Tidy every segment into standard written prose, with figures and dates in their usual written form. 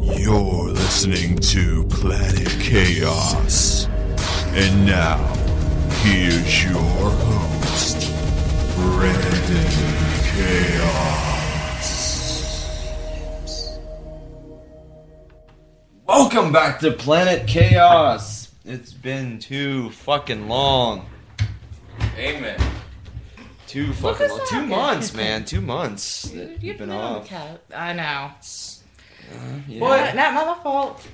You're listening to Planet Chaos. And now, here's your host, Brandon Chaos. Welcome back to Planet Chaos. It's been too fucking long. Amen. Too fucking long. 2 months, man. 2 months. You've been off. I know. Yeah. What? Not my fault.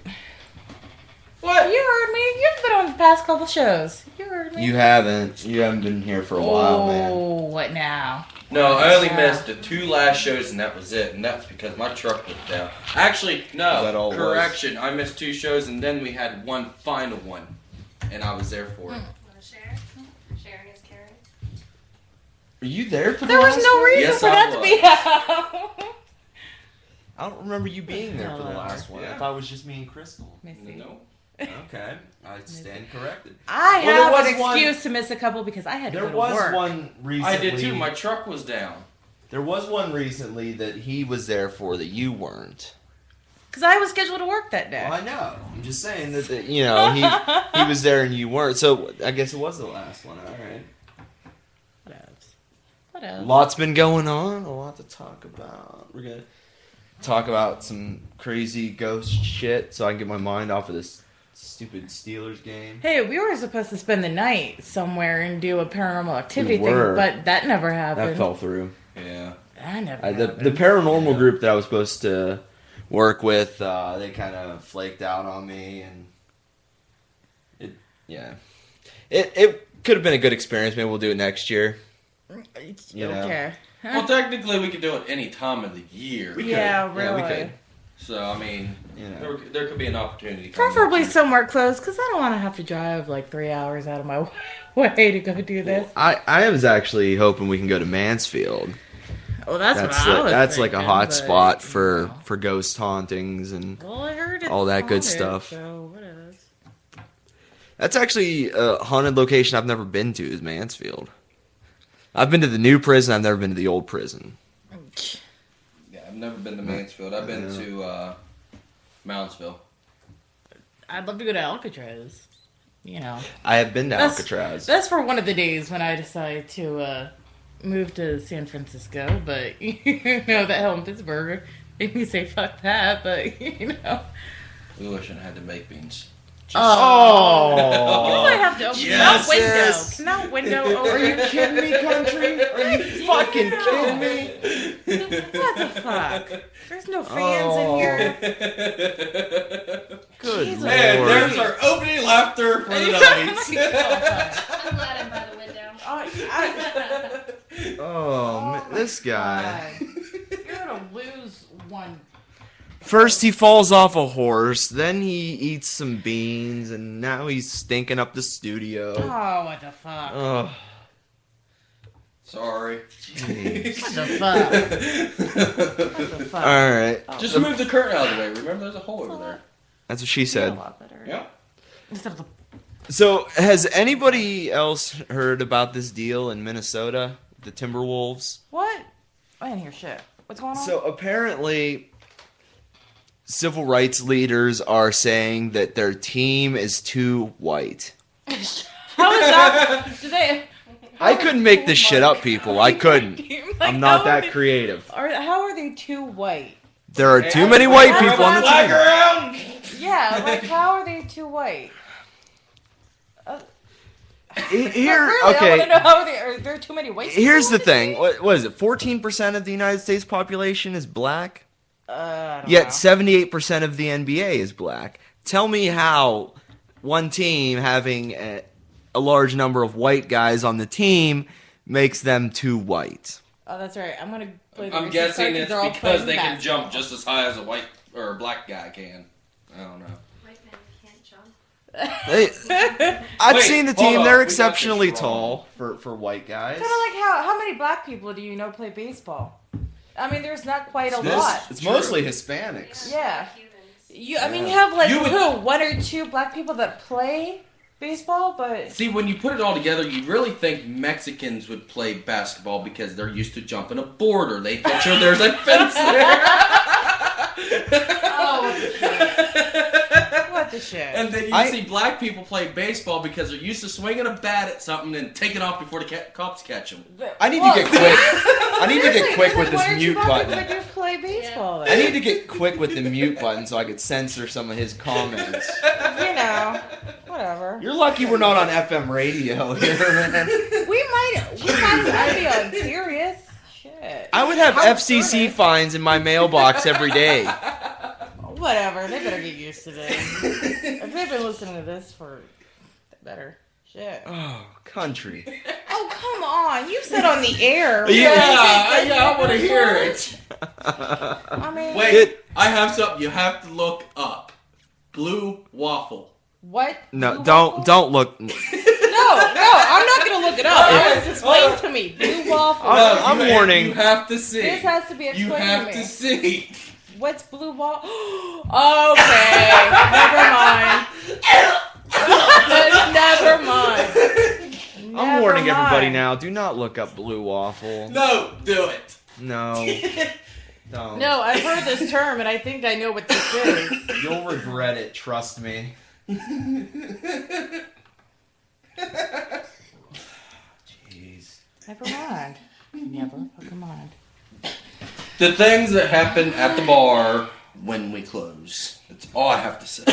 What? You heard me. You've been on the past couple shows. You heard me. You haven't. You haven't been here for a while, man. Oh, what now? No, I only missed the 2 last shows and that was it. And that's because my truck was down. Actually, That all no. Correction. I missed 2 shows and then we had one final one. And I was there for it. Want to share? Sharing is caring. Are you there for the There was last no one? reason Yes, for I that to be out. I don't remember you being there for the last one. Yeah. I thought it was just me and Crystal. Let me see. No. Okay. I stand corrected. I Well, there have was an one- excuse to miss a couple because I had to There go to was work. one recently. I did too. My truck was down. There was one recently that he was there for that you weren't. Because I was scheduled to work that day. Well, I know. I'm just saying that you know, he was there and you weren't. So I guess it was the last one. All right. What else? A lot's been going on. A lot to talk about. We're gonna talk about some crazy ghost shit so I can get my mind off of this stupid Steelers game. Hey, we were supposed to spend the night somewhere and do a paranormal activity We thing, were. but that never happened. That fell through. Yeah. That never The happened. paranormal group that I was supposed to work with, they kind of flaked out on me, and it could have been a good experience. Maybe we'll do it next year. You know. Okay. Well, technically, we could do it any time of the year. We could. Yeah, Yeah, we really. could. So, I mean, You know. there could be an opportunity. coming Preferably next year. somewhere close, because I don't want to have to drive like 3 hours out of my way to go do this. I was actually hoping we can go to Mansfield. Well, that's what I was That's like a thinking, hot but, spot you for know. ghost hauntings and Well, I heard it's all that good haunted, stuff. So what else? that's actually a haunted location I've never been to is Mansfield. I've been to the new prison. I've never been to the old prison. Yeah, I've never been to Mansfield. I've been to Moundsville. I'd love to go to Alcatraz. You know, I have been to That's- Alcatraz. that's for one of the days when I decide to move to San Francisco. But you know that hell in Pittsburgh made me say fuck that. But you know, We wish I had the baked beans. oh, you Oh, might have to open Yes, that window. yes. Can that window open? Are you kidding me, country? Are you fucking kidding me? What the fuck? There's no fans in here. Good Jesus. And lord. there's our opening laughter for the night. I'm glad I'm by the window. Oh, man, this guy. You're gonna lose one. First he falls off a horse, then he eats some beans, and now he's stinking up the studio. Oh, what the fuck? Oh, Sorry. What the fuck? What the fuck? All right. Just move the curtain out of the way. Remember, there's a hole over there. That's what she A said. lot better. Yeah. Instead of the So, has anybody else heard about this deal in Minnesota, the Timberwolves? what? I didn't hear shit. What's going on? So, apparently, civil rights leaders are saying that their team is too white. How is that? Do they? I couldn't make this shit up, people. I couldn't. Like, I'm not how are that they- creative. How are they too white? There are too many white people on the Flag team. around! Yeah, like how are they too white? Here, Really, I want to okay. know how are there too many white people Here's on the the thing. team? What is it? 14% of the United States population is black. I don't Yet know. 78% of the NBA is black. Tell me how one team having a large number of white guys on the team makes them too white. Oh, that's right. I'm gonna play the I'm racist guessing card it's they're all because playing they can basketball. jump just as high as a white or a black guy can. I don't know. White men can't jump. I've Wait, seen the hold team. on. They're We got this exceptionally wrong. tall for white guys. Kind of like how many black people do you know play baseball? I mean, there's not quite a lot. It's True. mostly Hispanics. Yeah. Cubans. I mean, you have like You would- who, one or two black people that play baseball, but See, when you put it all together, you really think Mexicans would play basketball because they're used to jumping a border. They picture there's a fence there. what the shit? And then you see black people play baseball because they're used to swinging a bat at something and taking off before the cops catch them. I need to get quick. I need to get quick with One this or two mute black people button. that do play baseball. I need to get quick with the mute button so I could censor some of his comments. You know, whatever. You're lucky we're not on FM radio here, man. We might be on Sirius. Shit. I would have How FCC good. fines in my mailbox every day. Whatever. They better get used to this. If they've been listening to this for better. Shit. Oh, country. Oh, come on. You said on the air. Yeah, I want to hear it. I mean, Wait, I have something you have to look up. Blue waffle. what? No, Blue don't waffle? look. No, I'm not going to look it up. It was explained to me. Blue waffle. I'm you warning. You have to see. This has to be You explained have to to me. see. What's blue waffle? Okay. Never mind. Never mind. I'm warning Never everybody mind. now. Do not look up blue waffle. No, do it. No. Don't. No, I've heard this term, and I think I know what this is. You'll regret it. Trust me. Jeez. Never mind. Never fucking mind. The things that happen at the bar when we close. That's all I have to say.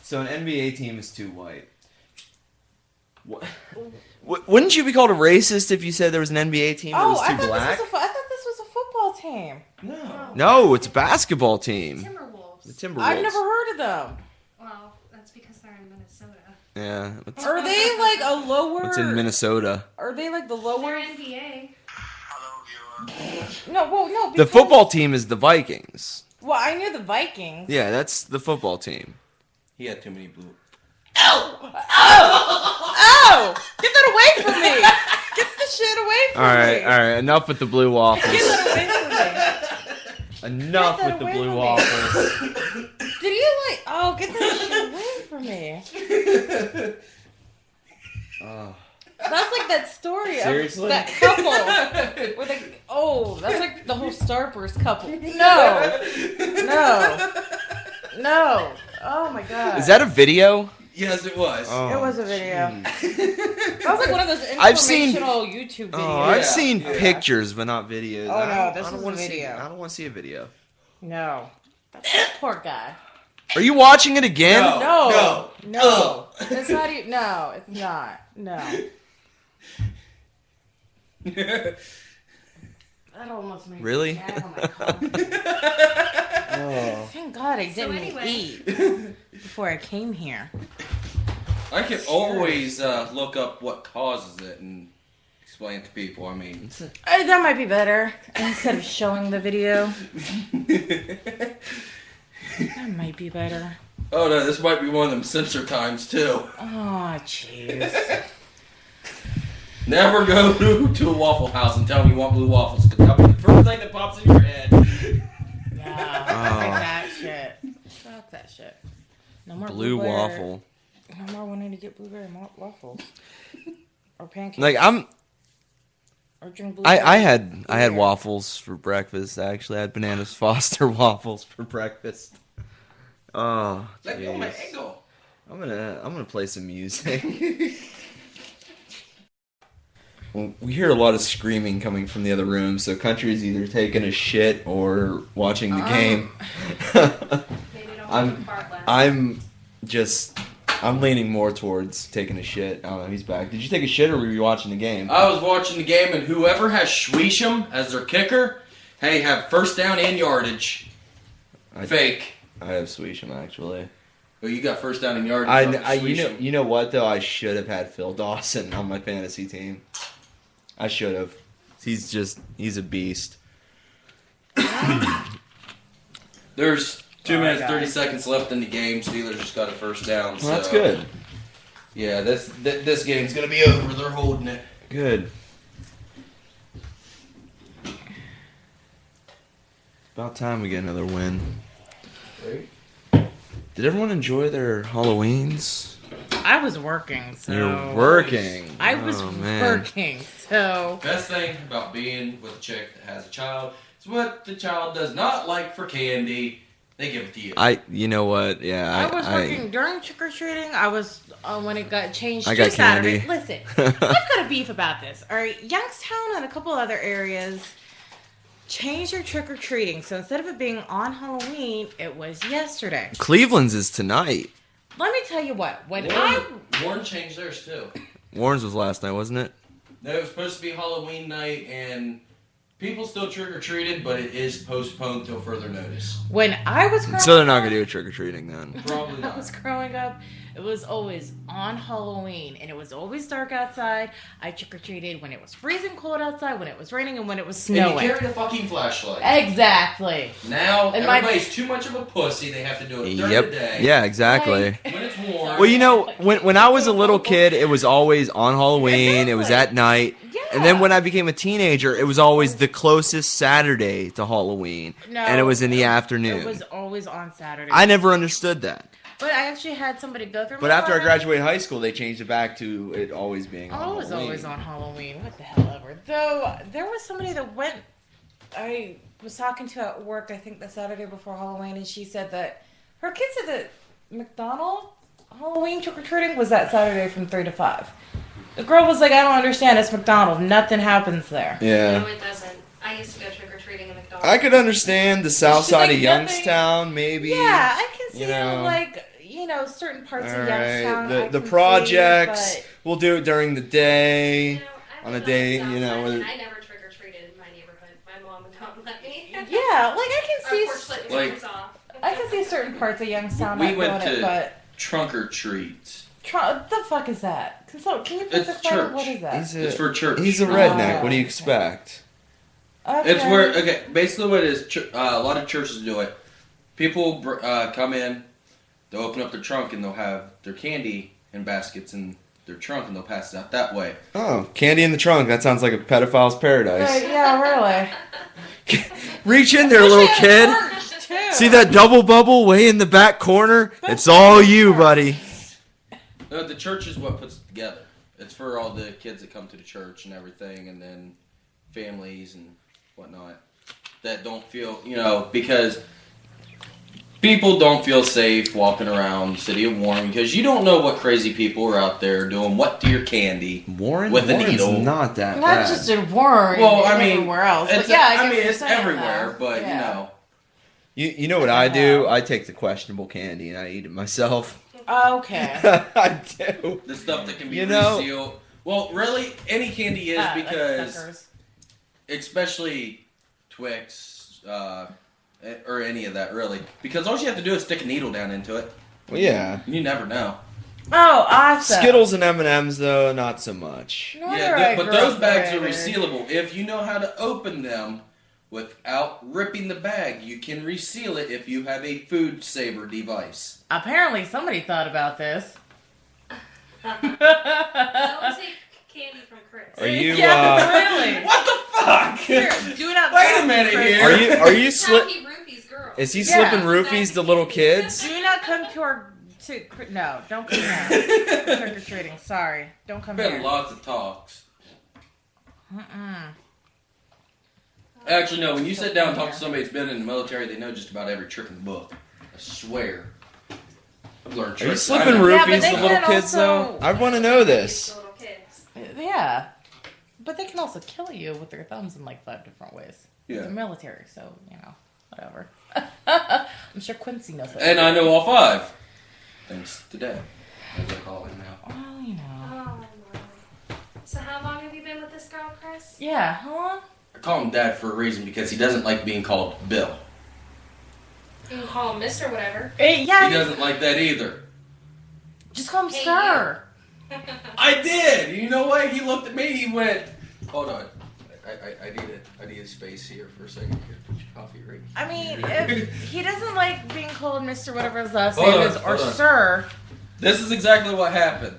So an NBA team is too white. Wouldn't you be called a racist if you said there was an NBA team that Oh, was I too thought, black? I thought this was a football team. No. No, it's a basketball team. Timberwolves. The Timberwolves. I've never heard of them. Well, that's because they're in Minnesota. Yeah. What's, Are they like a lower? what's in Minnesota? Are they like the They're lower? NBA. No, well, no. The because- football team is the Vikings. Well, I knew the Vikings. Yeah, that's the football team. He had too many blue. Oh! Get that away from me! Get the shit away from All me! right. Enough with the blue waffles. Get that away from me! Enough Get that with the away blue from me. waffles. Did you like? Oh, get that shit away from me! Oh. That's like that story Seriously? of that couple where that's like the whole Starburst couple. No. Oh my god. Is that a video? Yes, it was. Oh, It was a video. jeez. That was like one of those I've seen- informational YouTube videos. Oh, I've Yeah, seen yeah. pictures, but not videos. Oh, no, I this don't was a wanna video. I don't want to see a video. No. Poor guy. Are you watching it again? No. No. It's not even. No, it's not. No. That almost made Really? me mad on my coffee. Oh. Thank God I didn't anyway. eat before I came here. I can always look up what causes it and explain it to people. I mean, That might be better instead of showing the video. That might be better. oh no, this might be one of them censor times too. Oh, jeez. Never go to a Waffle House and tell them you want blue waffles, because that'll be the first thing that pops in your head. No, fuck that shit. Fuck that shit. No more Blue blueberry- waffle. No more wanting to get blueberry waffles. Or pancakes. Like or drink blueberry. I had beer. waffles for breakfast. Actually, I had Bananas Foster waffles for breakfast. Oh, Let go of my jeez. ego. I'm gonna play some music. Well, we hear a lot of screaming coming from the other room, so Country's either taking a shit or watching the game. Maybe don't I'm fart less. I'm leaning more towards taking a shit. I don't know, he's back. Did you take a shit or were you watching the game? I was watching the game, and whoever has Schweischem as their kicker, hey, have first down and yardage. Fake. I have Sweesham actually. Well, you got first down and yardage. You know what though? I should have had Phil Dawson on my fantasy team. I should have. He's a beast. There's 2 Oh, minutes, God. 30 seconds left in the game. Steelers just got a first down. Well, that's so, good. Yeah, this game's gonna be over. They're holding it. Good. About time we get another win. Did everyone enjoy their Halloweens? I was working, so. You're working. I was Oh, man. working, so. Best thing about being with a chick that has a child is what the child does not like for candy, they give it to you. You know what? Yeah, I was working during trick or treating. I was when it got changed I to got Saturday. candy. Listen, I've got a beef about this. All right, Youngstown and a couple other areas changed their trick or treating. So instead of it being on Halloween, it was yesterday. Cleveland's is tonight. Let me tell you what. Warren changed theirs too. Warren's was last night, wasn't it? No, it was supposed to be Halloween night, and people still trick or treated, but it is postponed till further notice. when I was growing So they're not up, gonna do a trick or treating then. Probably when I not. was growing up, it was always on Halloween, and it was always dark outside. I trick or treated when it was freezing cold outside, when it was raining, and when it was And you snowing. carried a fucking flashlight. Exactly. Now, And my- everybody's too much of a pussy. They have to do it during the Yep. day. Yeah, exactly. Like- When it's warm. Well, you know, when I was a little kid, it was always on Halloween. It was at night. Yeah. And then when I became a teenager, it was always the closest Saturday to Halloween. No, And it was in the It afternoon. was always on Saturday. I never understood that. But I actually had somebody go through. But my after I apartment. graduated high school, they changed it back to it always being on Oh, it was Halloween. always on Halloween. What the hell ever. Though there was somebody that went. I was talking to at work. I think the Saturday before Halloween, and she said that her kids said that McDonald's Halloween trick or treating was that Saturday from 3 to 5. The girl was like, "I don't understand. It's McDonald's. Nothing happens there." Yeah. No, it doesn't. I used to go trick or treating in McDonald's. I could understand the south She's side like, of nothing- Youngstown, maybe. Yeah, I can see you know. like certain parts All of right. Youngstown. I The can see, projects, but- we'll do it during the day. You know, I on lived a day, the you know, South Side, where- and I never trick or treated in my neighborhood. My mom would not let me. Yeah, like I Our can porch see. lit Like- was off. I can see certain parts of Youngstown We not went doing it, to- but Trunk or treat. what the fuck is that? Can you please It's explain church. what is that? He's It's for church. He's a redneck. What do you expect? Okay. It's where, okay, basically what it is, a lot of churches do it. People come in, they'll open up their trunk, and they'll have their candy in baskets in their trunk, and they'll pass it out that way. Oh, candy in the trunk. That sounds like a pedophile's paradise. Right, yeah, really. Reach in there, little kid. Church, too. See that double bubble way in the back corner? It's all you, buddy. No, the church is what puts it together. It's for all the kids that come to the church and everything, and then families and whatnot that don't feel, because people don't feel safe walking around the city of Warren because you don't know what crazy people are out there doing what to your candy. Warren? With a Warren's needle. not that Not bad. just in Warren. Well, and I mean, everywhere else. But It's, yeah, I, get I what mean, you're it's saying, everywhere, though. but Yeah. You know what I do? I take the questionable candy and I eat it myself. Okay. I do. the stuff that can be You know- resealed. Well, really, any candy is Like because, suckers. especially Twix, or any of that, really, because all you have to do is stick a needle down into it. Well, yeah. You never know. Oh, awesome. Skittles and M&Ms, though, not so much. No wonder Yeah, I but grew those up bags are there. resealable. If you know how to open them without ripping the bag, you can reseal it if you have a food saver device. Apparently, somebody thought about this. Don't take candy from Chris. Are you? Really? What the fuck? Here, do not. Wait a minute here. Are you That's how slip? he roofies girls. Is he Yeah. slipping roofies to little kids? Do not come to our. No, don't come here. Trick or treating. Sorry, don't come Been here. lots of talks. Mm-mm. Actually, no. When you sit down and talk to somebody that's been in the military, they know just about every trick in the book. I swear. I've learned Are tricks. you slipping I know. Yeah, but roofies they to little can kids though? also- I want to know this. Little kids. Yeah, but they can also kill you with their thumbs in like 5 different ways. Yeah. They're military, so whatever. I'm sure Quincy knows that. And I know all 5. Thanks to Dad, as I call him now. Well, Oh, my. So how long have you been with this girl, Chris? Yeah, how long? I call him Dad for a reason because he doesn't like being called Bill. You can call him Mr. Whatever. Yeah, He doesn't like that either. just call him Hey, sir. I did. You know what? He looked at me. He went, "Hold on, I need a space here for a second. Here, put your coffee right." I mean, if he doesn't like being called Mr. Whatever his last Hold name on, is, or hold on. sir. This is exactly what happened.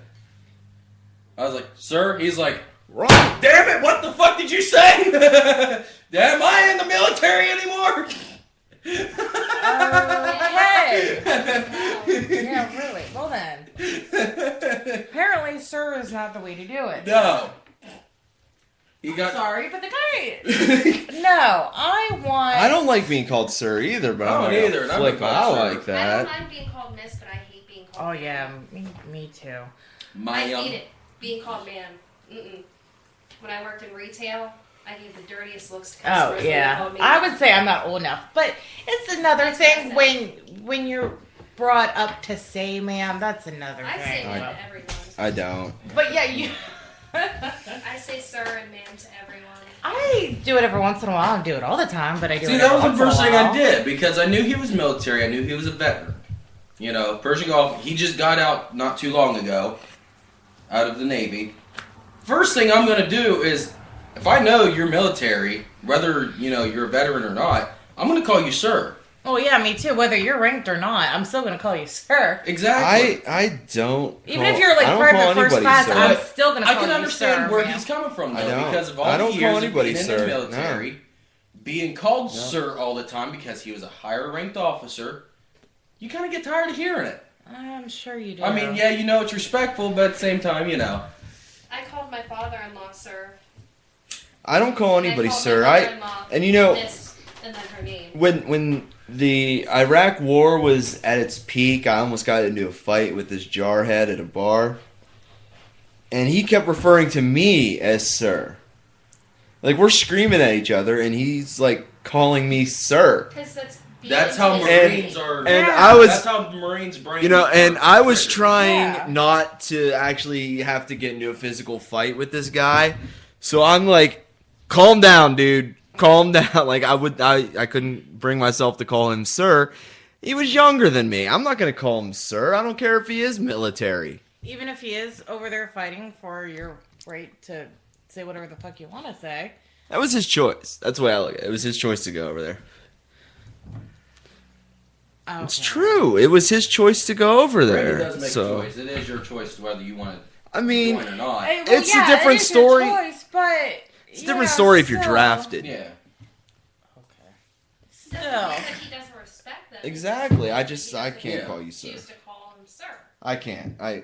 I was like, "Sir," he's like, Wrong. "Damn it! What the fuck did you say? Am I in the military anymore?" Hey. Yeah, really. Well then, apparently, sir is not the way to do it. No. He got. Sorry, but the guy. No, I want. I don't like being called sir either, but I I'm don't not gonna either, and I'm flip gonna out call sir. like I don't that. mind being called Miss, but I hate being called. Oh ma'am. yeah, me too. I My hate it. Being called ma'am. Mm-mm. When I worked in retail, I gave the dirtiest looks to Oh customers when they yeah, called me I ma'am. would say I'm not old enough, but it's another thing when you're brought up to say ma'am. That's another I say thing. ma'am to everyone. I don't. But yeah, you. I say sir and ma'am to everyone. I do it every once in a while. I don't do it all the time, but I do See, it that every was the once in a first thing I while. did because I knew he was military. I knew he was a veteran. You know, Persian Gulf. He just got out not too long ago, out of the Navy. First thing I'm going to do is, if I know you're military, whether you're a veteran or not, I'm going to call you sir. Oh yeah, me too. Whether you're ranked or not, I'm still gonna call you sir. Exactly. I don't. Even call- if you're like I don't private call first anybody class, sir. I'm still gonna I call can you understand sir. where man. he's coming from, I though, don't. because of all I the don't call years of anybody being sir. in the military, being called sir all the time because he was a higher ranked officer. You kind of get tired of hearing it. I'm sure you do. I mean, yeah, it's respectful, but at the same time, I called my father-in-law sir. I don't call And I anybody called sir. my mother-in-law and Miss, and then her name. when the Iraq War was at its peak, I almost got into a fight with this jarhead at a bar, and he kept referring to me as sir. Like, we're screaming at each other, and he's like calling me sir. Because That's how being Marines disability. are. And Yeah. I was, That's how Marines brain. and I was trying Yeah. not to actually have to get into a physical fight with this guy, so I'm like, calm down, dude. Calm down. Like, I couldn't bring myself to call him sir. He was younger than me. I'm not going to call him sir. I don't care if he is military. even if he is over there fighting for your right to say whatever the fuck you want to say. That was his choice. That's the way I look at it. It was his choice to go over there. Okay. It's true. It was his choice to go over Brady there. does make So a choice. It is your choice whether you want I to mean, join or not. Hey, It's a different it is your story. choice, but it's a different story if you're still. drafted. Yeah. Okay. Doesn't Still. mean that he doesn't respect them. Exactly. I He can't Yeah. call you sir. Choose to call him sir. I can't. I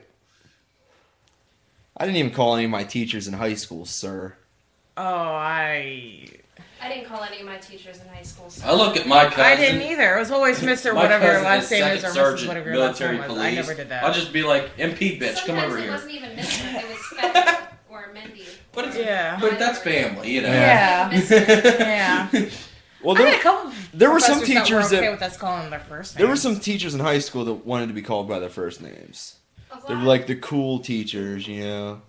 didn't even call any of my teachers in high school sir. Oh, I didn't call any of my teachers in high school sir. I look at my cousin. I didn't either. It was always Mr. My whatever your cousin last is name is second or Mrs. sergeant, whatever your last military name was. police. I never did that. I'll just be like, MP bitch, come Sometimes over it here. wasn't even Mr. It was Spectre or Mindy. But it's, Yeah. but that's family, you know. Yeah. yeah. Yeah. Well, I had there, a couple. there were some professors teachers that were okay that- with us calling them their first name. there were some teachers in high school that wanted to be called by their first names. A They were lot. like the cool teachers, you know.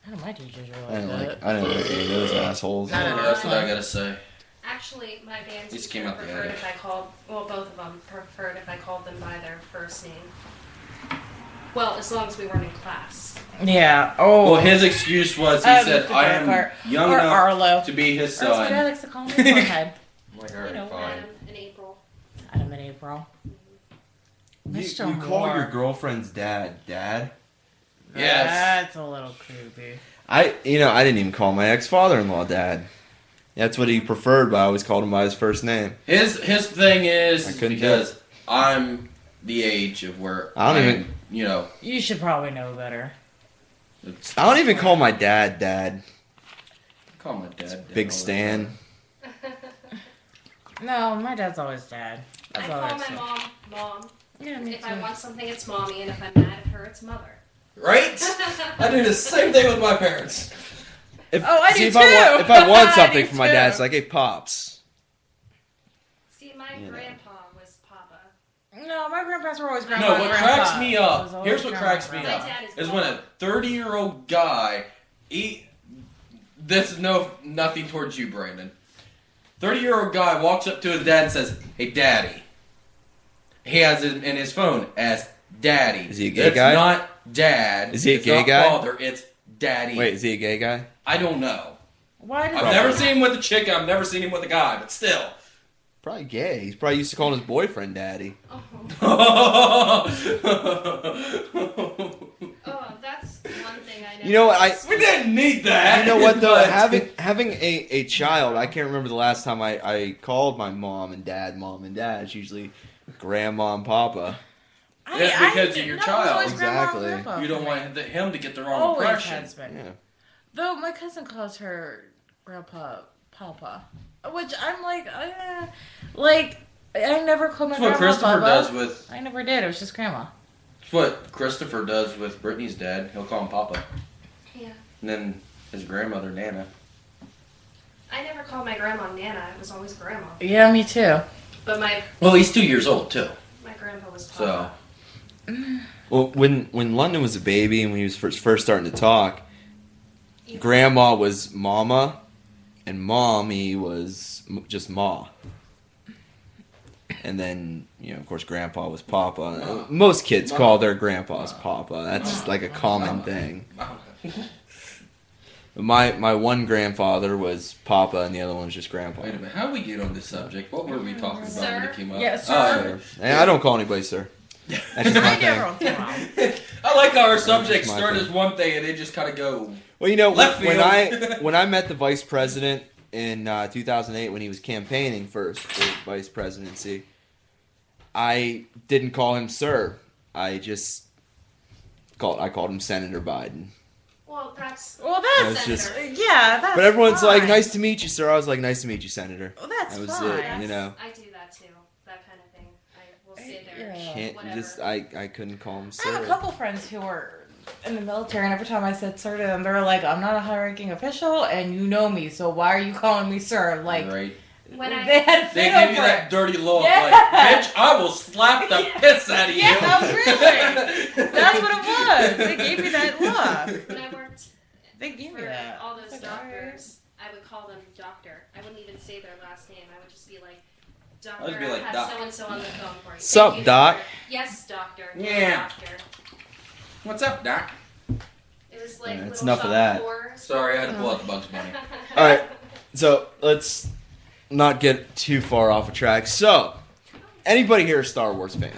None of my teachers were I like didn't that. like any of those assholes. No, no, no. That's what I gotta say. Actually, my band These teacher came out the preferred attic. if I called, well, both of them preferred if I called them by their first name. Well, as long as we weren't in class. Yeah. Oh. Well, his excuse was he said, Mr. I am Burkhart. young Or enough Arlo. to be his Or that's what son. I likes to call me. Forehead. I'm like, You alright, know, fine. Adam in April. Adam in April. You, Mr. you call Moore. your girlfriend's dad, Dad? Yes. That's a little creepy. I didn't even call my ex-father-in-law dad. That's what he preferred, but I always called him by his first name. His thing I is couldn't do because I'm the age of where I don't even- you know. You should probably know better. I don't even call my dad Dad. Call my dad. Big all the Stan. time. No, my dad's always dad. I That's all call I my say. mom. Yeah, me If I too. want something, it's mommy, and if I'm mad at her, it's mother. Right? I do the same thing with my parents. If, Oh, I do if I too. if I want I something do from my too. dad, it's like, hey, Pops. See, my You know. grandpa was Papa. No, my grandpas were always grandpa. No, and what grandpa. cracks me It was up. always Here's what grandma cracks and me grandpa. My up dad is is when a 30-year-old guy. This is nothing towards you, Brandon. 30-year-old guy walks up to his dad and says, "Hey, Daddy." He has it in his phone as Daddy. Is he a gay That's guy? not Dad. Is he a It's gay not guy? Father. It's Daddy. Wait, is he a gay guy? I don't know. Why does I've never seen him with a chick. I've never seen him with a guy. But still. Probably gay. He's probably used to calling his boyfriend Daddy. Oh, that's one thing I never. You know what? We didn't need that. You know what though? But- having a child, I can't remember the last time I called my mom and dad. It's usually grandma and papa. It's because of your child. Exactly. You don't want him to get the wrong Always impression. has been. Yeah. Though my cousin calls her grandpa Papa, which I'm like I never call my That's what grandma Christopher Papa. does with. I never did. It was just grandma. That's what Christopher does with Brittany's dad. He'll call him Papa, Yeah. and then his grandmother Nana. I never called my grandma Nana. It was always grandma. Yeah, me too. But my Well, he's 2 years old too. grandpa was So Papa. Well, when London was a baby and when he was first starting to talk, grandma was mama, and mommy was just ma. And then, of course, grandpa was papa. Most kids call their grandpas papa. That's like a common thing. My one grandfather was papa, and the other one was just grandpa. wait a minute. How did we get on this subject? What were we talking about when Sir? it came up? Yeah, Oh, sir. And I don't call anybody sir. That's just my I never thing. call him. I like how our subjects my start thing. as one thing and they just kind of go. Well, Left when field. when I met the vice president in 2008 when he was campaigning for vice presidency, I didn't call him sir. I called him Senator Biden. Well, that's That's just- yeah. That's But everyone's fine. like, "Nice to meet you, sir." I was like, "Nice to meet you, Senator." Well, that's That was fine. it. You know. I do that too. That kind of thing. I will say there. Yeah. Can't Whatever. just I couldn't call him I have a sir. couple friends who were in the military, and every time I said sir to them, they were like, "I'm not a high-ranking official, and you know me, so why are you calling me sir?" Like, Right. When I they had a They fit give you over that it. dirty look, Yeah. like, "Bitch, I will slap the piss out of you." Yeah, really. That's what it was. They gave me that look. when I worked They gave me for that. all those It's like, doctors, I would call them doctor. I wouldn't even say their last name. I would just be like, "Doctor, I'd just be like, I Doc. have so and so on the phone for you." Sup, Thank you, Doc? doctor. Yes, doctor. Yeah. Doctor. What's up, Doc? It was like Yeah, that's little enough of shop that. floors. Sorry, I had to pull out the Bugs Bunny. All right. So let's not get too far off a track. So, anybody here a Star Wars fan?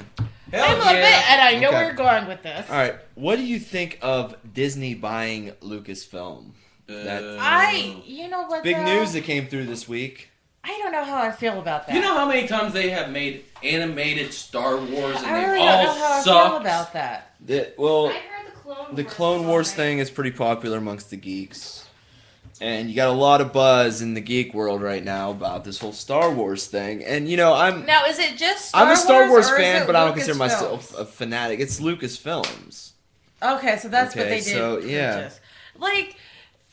Hell I'm a bit, and I know Okay. where you're going with this. All right. What do you think of Disney buying Lucasfilm? You know what? Big though? news that came through this week. I don't know how I feel about that. You know how many times they have made animated Star Wars and I they really all don't know how I feel suck? about that. Well, I heard the the Clone Wars thing is pretty popular amongst the geeks. And you got a lot of buzz in the geek world right now about this whole Star Wars thing. And, I'm Now, is it just Star I'm a Star Wars or is fan, it but I don't consider Lucasfilms? myself a fanatic. It's Lucasfilms. Okay, so that's what Okay, they did. so, yeah. purchase. Like,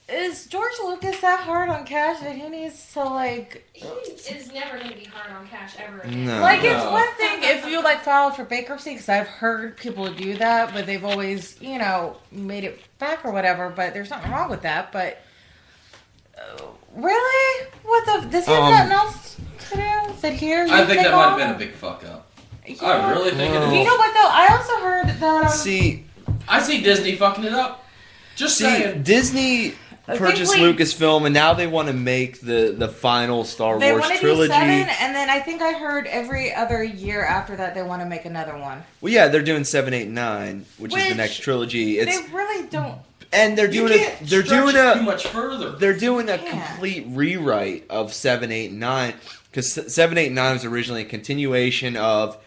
is George Lucas that hard on cash that he needs to, like... He is never going to be hard on cash ever again. No. Like, it's No. one thing if you, like, file for bankruptcy, because I've heard people do that, but they've always, made it back or whatever, but there's nothing wrong with that, but... really? What the... Does he have nothing else to do? Is it here? I think that might have been a big... big fuck up. I really think it Oh. is. You know what, though? I also heard that... See, I see Disney fucking it up. Just saying. Disney purchased we- Lucasfilm, and now they want to make the final Star They Wars want to do trilogy. 7, and then I think I heard every other year after that they want to make another one. Well, yeah, they're doing 7, 8, 9, which is the Which next trilogy. It's They really don't. and they're You doing can't it. They're stretch doing it too a. much further. They're doing a Yeah. complete rewrite of 7, 8, 9 because 7, 8, 9 was originally a continuation of,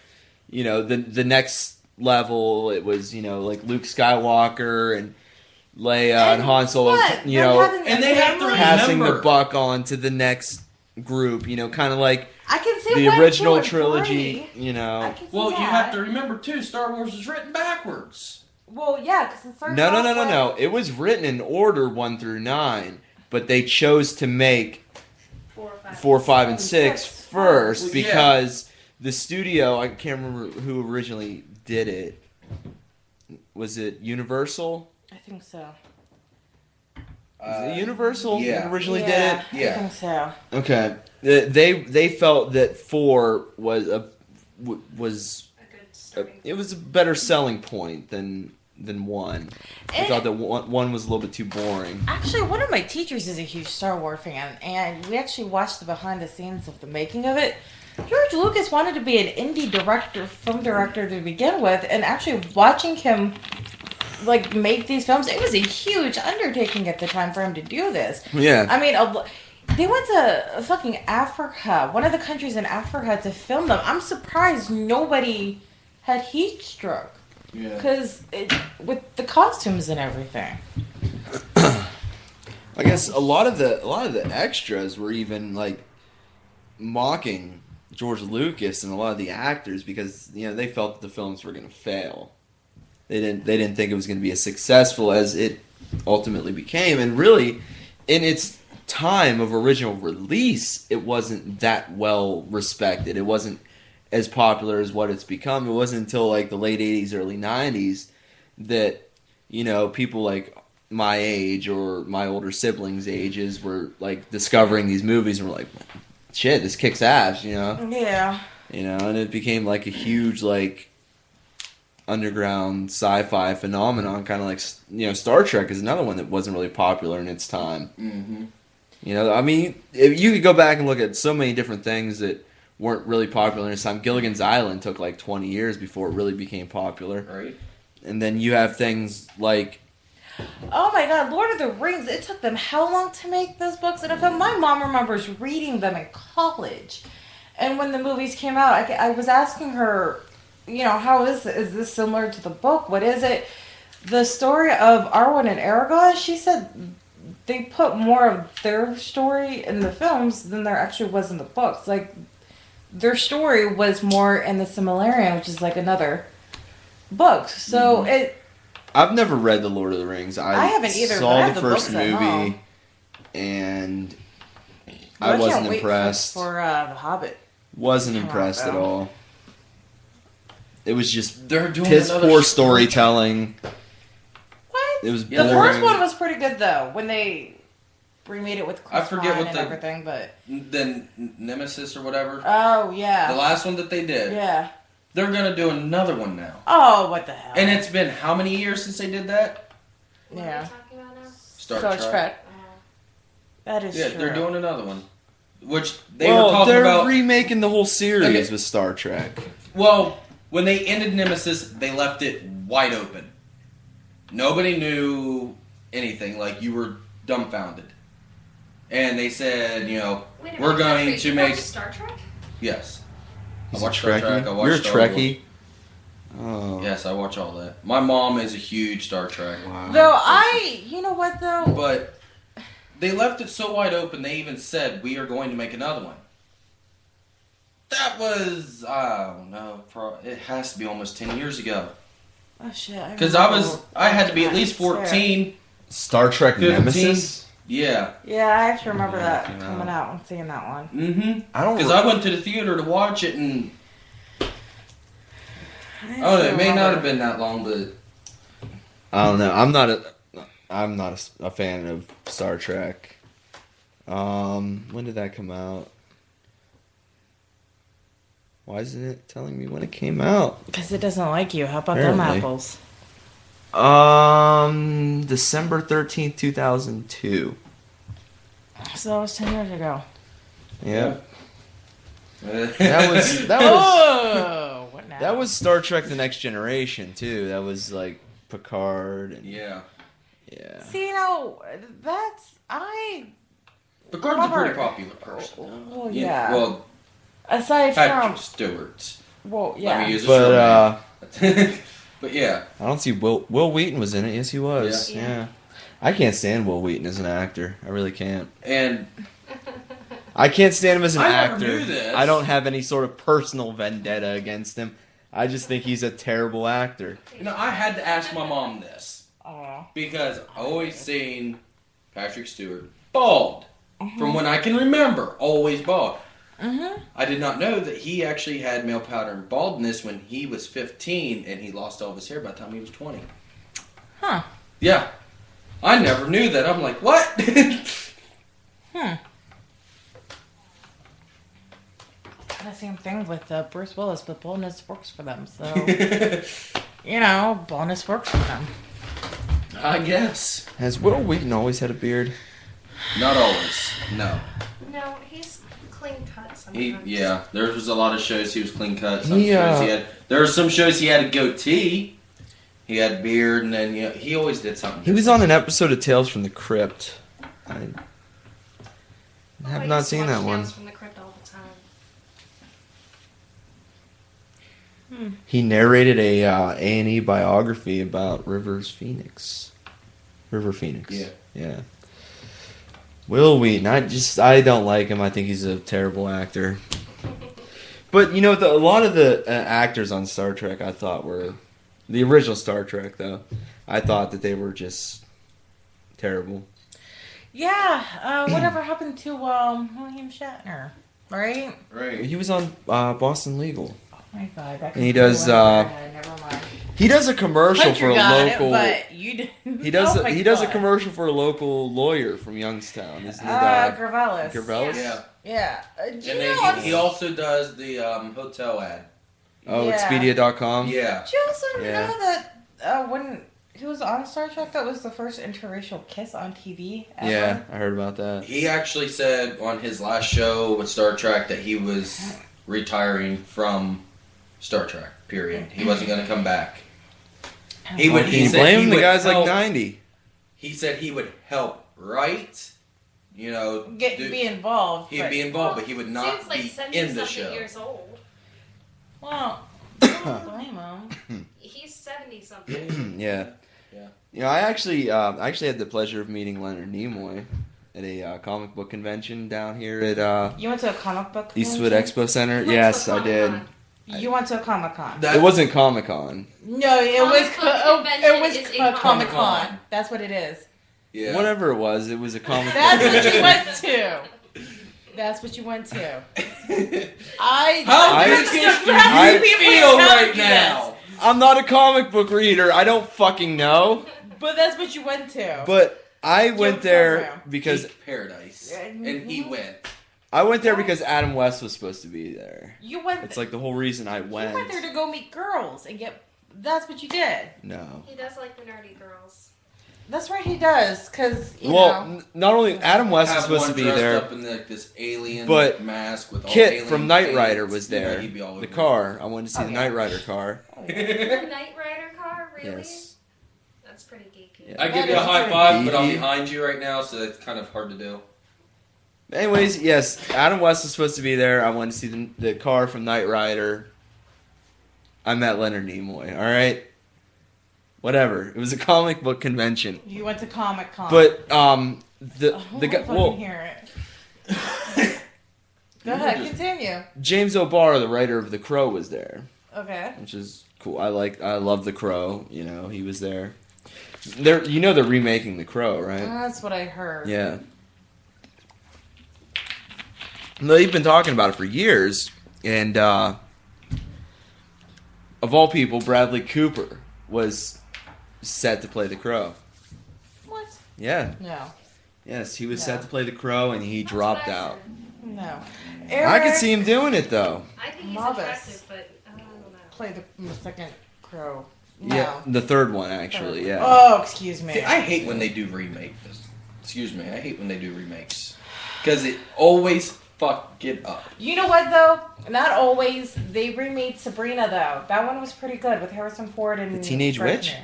the next level. It was like Luke Skywalker and Leia and Han Solo. What? You Them know, having and a they have to family? passing the Remember. buck on to the next group. Kind of like I can see the 1, original 2, and trilogy. 3. I can see Well, you that. have to remember too. Star Wars was written backwards. Well, yeah, because it starts. No. off with- It was written in order 1 through 9, but they chose to make 4 or 5. 4, 5, and 6 first Well, yeah. because the studio, I can't remember who originally did it. Was it Universal? I think so. Was it Universal yeah. that originally Yeah, Yeah. I think so. did it? Okay. They felt that 4 was was A good starting. it was a better selling point than 1. I And- thought that 1 was a little bit too boring. Actually, one of my teachers is a huge Star Wars fan, and we actually watched the behind the scenes of the making of it. George Lucas wanted to be an indie film director to begin with, and actually watching him make these films, it was a huge undertaking at the time for him to do this. Yeah. I mean, they went to fucking Africa, one of the countries in Africa, to film them. I'm surprised nobody had heat stroke. Yeah. Because with the costumes and everything. I guess a lot of the extras were even mocking George Lucas and a lot of the actors because they felt that the films were going to fail. They didn't think it was going to be as successful as it ultimately became, and really, in its time of original release, it wasn't that well respected. It wasn't as popular as what it's become. It wasn't until the late 80s, early 90s that people like my age or my older siblings' ages were discovering these movies and were like, shit, this kicks ass, Yeah. and it became a huge underground sci-fi phenomenon, kind of Star Trek is another one that wasn't really popular in its time. Mm-hmm. I mean, if you could go back and look at so many different things that weren't really popular in its time. Gilligan's Island took 20 years before it really became popular. Right. And then you have things like Oh my god, Lord of the Rings, it took them how long to make those books and a film? My mom remembers reading them in college. And when the movies came out, I was asking her, how is this similar to the book? What is it? The story of Arwen and Aragorn, she said they put more of their story in the films than there actually was in the books. Their story was more in the Silmarillion, which is another book. So I've never read The Lord of the Rings. I haven't either, but Saw I have the the first books at movie, home. and Well, I wasn't can't wait impressed. for The Hobbit. Wasn't Come on, impressed at though. all. It was just They're doing piss another poor Star storytelling. What? It was Yeah, The boring. first one was pretty good though, when they remade it with Chris I forget Pine what and the- everything. But Then Nemesis or whatever. oh The yeah, last one that they did. yeah. They're gonna do another one now. Oh, what the hell? And it's been how many years since they did that? What are Yeah. we talking about now? Star Star Trek. Trek. Uh, That is Yeah, true. they're doing another one. Which they Well, were talking they're about. remaking the whole series Okay. with Star Trek. Well, when they ended Nemesis, they left it wide open. Nobody knew anything. You were dumbfounded. And they said, wait a we're minute, going wait, to you make. watched Star Trek? Yes. He's I a watched Star Trekkie. Trek. I watched You're a Star Wars. Trekkie. Oh. Yes, I watch all that. My mom is a huge Star Trek. Wow. Though you know what though? But they left it so wide open, they even said, we are going to make another one. That was, I don't know, it has to be almost 10 years ago. Oh shit! Because I had to be at least 14. Star Trek 15. Nemesis. Yeah. Yeah, I actually remember Yeah, that yeah. coming out and seeing that one. Mm-hmm. I don't. Because I went to the theater to watch it, and it may not have been that long, but I don't know. I'm not a fan of Star Trek. When did that come out? Why isn't it telling me when it came out? Because it doesn't like you. How about them Apparently. apples? December 13th, 2002. So that was 10 years ago. Yeah. that Oh, what now? That was Star Trek: The Next Generation too. That was like Picard and yeah. yeah. See, that's Picard's a pretty popular person. Well, yeah. Well, Aside Patrick from, Stewart. well, Let me yeah. use a But short name. But yeah. I don't see Will Wheaton was in it. Yes, he was. Yeah. Yeah. I can't stand Will Wheaton as an actor. I really can't. And I can't stand him as an I never actor. knew this. I don't have any sort of personal vendetta against him. I just think he's a terrible actor. I had to ask my mom this Aw. because I always seen Patrick Stewart bald from when I can remember, always bald. Mm-hmm. I did not know that he actually had male pattern baldness when he was 15 and he lost all of his hair by the time he was 20. Huh. Yeah. I never knew that. I'm like, what? The same thing with Bruce Willis, but baldness works for them. So, baldness works for them. I guess. Has Will Wheaton always had a beard? Not always. No. No, he's clean cut sometimes. There was a lot of shows he was clean cut. Some He, shows he had. There were some shows he had a goatee. He had beard, and then he always did something. He was on an episode of Tales from the Crypt. I Oh, have I not used to seen watch that one. Tales from the Crypt all the time. He narrated a A&E biography about River Phoenix. Yeah. Will Wheaton, I don't like him. I think he's a terrible actor. But a lot of the actors on Star Trek, I thought were the original Star Trek. Though I thought that they were just terrible. Yeah. Whatever happened to William Shatner? Right? Right. He was on Boston Legal. Oh my God. That And he could does, go over my head. Never mind. He does a commercial Hunter for a got local. it, but you didn't. He does. Oh my He does a God. commercial for a local lawyer from Youngstown. Isn't it? Gravelis. Gravelis? Yeah. Yeah. And then he also does the hotel ad. Oh, Yeah. Expedia.com. Yeah. Did you also Yeah. know that when he was on Star Trek, that was the first interracial kiss on TV ever? Yeah, I heard about that. He actually said on his last show with Star Trek that he was retiring from Star Trek. Period. He wasn't going to come back. He would. Can He you said blame he him? The would guy's like help- 90. He said he would help write. Be involved. He'd but- be involved, but he would not Seems like be 70 in the something show. years old. Well, don't blame him. He's 70 something. Yeah. Yeah. I actually had the pleasure of meeting Leonard Nimoy at a comic book convention down here at You went to a comic book Eastwood convention? Expo Center. What's Yes, the I did. Comic-Con? You went to a Comic Con. That It wasn't Comic Con. No, it was Comic-Con convention is a Comic Con. Comic-Con. That's what it is. Yeah. Whatever it was a comic book That's what you convention. went to. That's what you went to. How I- do you I- feel right now? I'm not a comic book reader. I don't fucking know. But that's what you went to. But I went there program. because Geek Paradise, Yeah, and he went. I went there because Adam West was supposed to be there. you went. It's like the whole reason I you went. went there to go meet girls and get. That's what you did. No. He does like the nerdy girls. That's right. He does because you Well, know. not only Adam West was Have supposed one to be dressed there, up in this alien but mask with all Kit alien from Knight paint. Rider was Yeah, there. he'd be all The over car. I wanted to see Oh, the yeah. Knight Rider car. The Knight Rider car, really? Yes. That's pretty geeky. Yeah. I give That you a is high pretty five, but I'm geeky. behind you right now, so it's kind of hard to do. Anyways, yes, Adam West was supposed to be there. I wanted to see the car from Knight Rider. I met Leonard Nimoy. All right, whatever. It was a comic book convention, You went to Comic Con. but the Oh, the guy. I fucking Well, hear it. Go ahead, continue. James O'Barr, the writer of The Crow, was there, Okay. which is cool. I love The Crow. You know, he was there. They're remaking The Crow, right? That's what I heard. Yeah. They've been talking about it for years, and of all people, Bradley Cooper was set to play the Crow. What? Yeah, No. yes, he was No. set to play the Crow, and he dropped out. No. I Eric could see him doing it though. I think he's Marvis. attractive, but I don't know. play the second crow. No. Yeah, the third one actually. Yeah. Oh, excuse me. See, I hate when they do remakes. Excuse me, I hate when they do remakes because it always fuck it up. You know what though? Not always. They remade Sabrina though. That one was pretty good with Harrison Ford and The Teenage Witch? Freshney.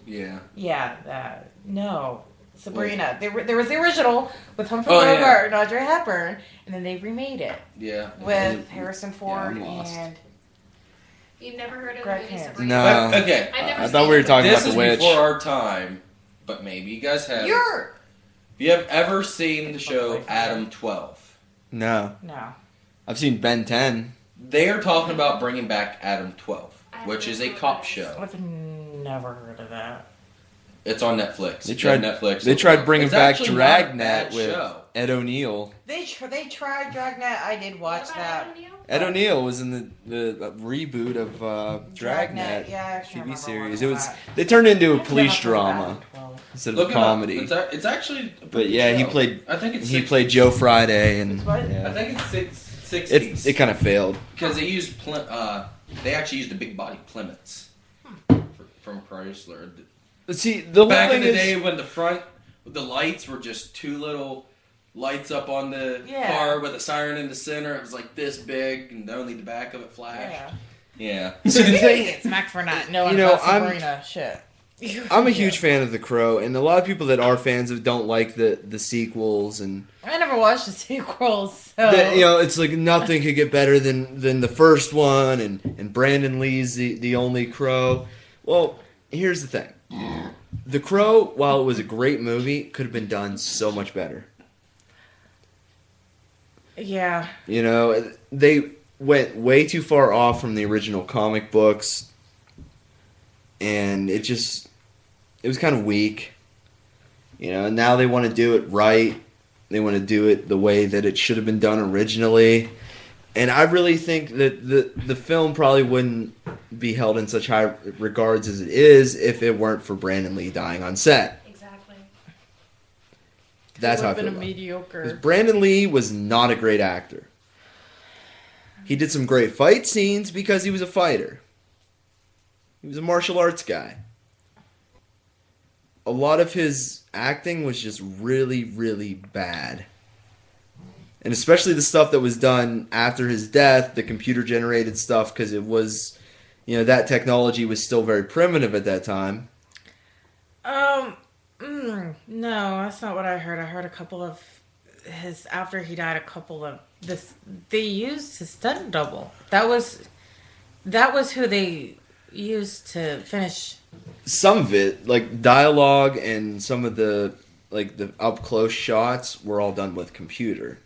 Yeah. Yeah, no. Sabrina. There was the original with Humphrey Oh, yeah. Bogart and Audrey Hepburn, and then they remade it Yeah. with Harrison Ford I'm lost. and You've never heard of the Greg movie Kinnear. Sabrina? No. But, okay. I've never I seen thought we were it. talking This about is the witch. before our time, but maybe you guys have. You're You have ever seen the show Adam 12? No, no. I've seen Ben 10. They are talking about bringing back Adam 12, I which is a haven't cop heard show. I've never heard of that. It's on Netflix. They If you have tried- Netflix. They tried bringing It's back actually not a Dragnet bad with show. Ed O'Neill. They tried Dragnet. I did watch What about that. Adam Neal? Ed O'Neill was in the reboot of Dragnet Yeah, I actually TV remember series. watching It was that. they turned it into a I've police never heard of drama Adam 12. instead of Look a it up. comedy. It's actually. a But pretty yeah, good he show. played. I think it's. He played Joe Friday, and What? yeah. I think it's 60s. it kind of failed. Because they used they actually used the big body Plymouths from Chrysler. But see, the whole Back thing in the is, day when the lights were just two little lights up on the Yeah. car with a siren in the center. It was like this big, and only the back of it flashed. Yeah. Yeah. See, the thing- It's Mac for not knowing You know, about Sabrina. Shit. I'm a huge fan of The Crow, and a lot of people that are fans of don't like the sequels, and I never watched the sequels, so you know, it's like nothing could get better than the first one, and Brandon Lee's the only Crow. Well, here's the thing: The Crow, while it was a great movie, could have been done so much better. yeah. You know, they went way too far off from the original comic books, and it was kind of weak. You know, and now they want to do it right. They want to do it the way that it should have been done originally. And I really think that the film probably wouldn't be held in such high regards as it is if it weren't for Brandon Lee dying on set. Exactly. That's how I It would feel. have been About a it. 'Cause mediocre. Brandon Lee was not a great actor. He did some great fight scenes because he was a fighter. He was a martial arts guy. A lot of his acting was just really, really bad. And especially the stuff that was done after his death, the computer generated stuff, because it was, you know, that technology was still very primitive at that time. No, that's not what I heard. I heard a couple of his after he died. A couple of this they used his stunt double. That was who they used to finish. Some of it, like dialogue and some of the up close shots, were all done with computer.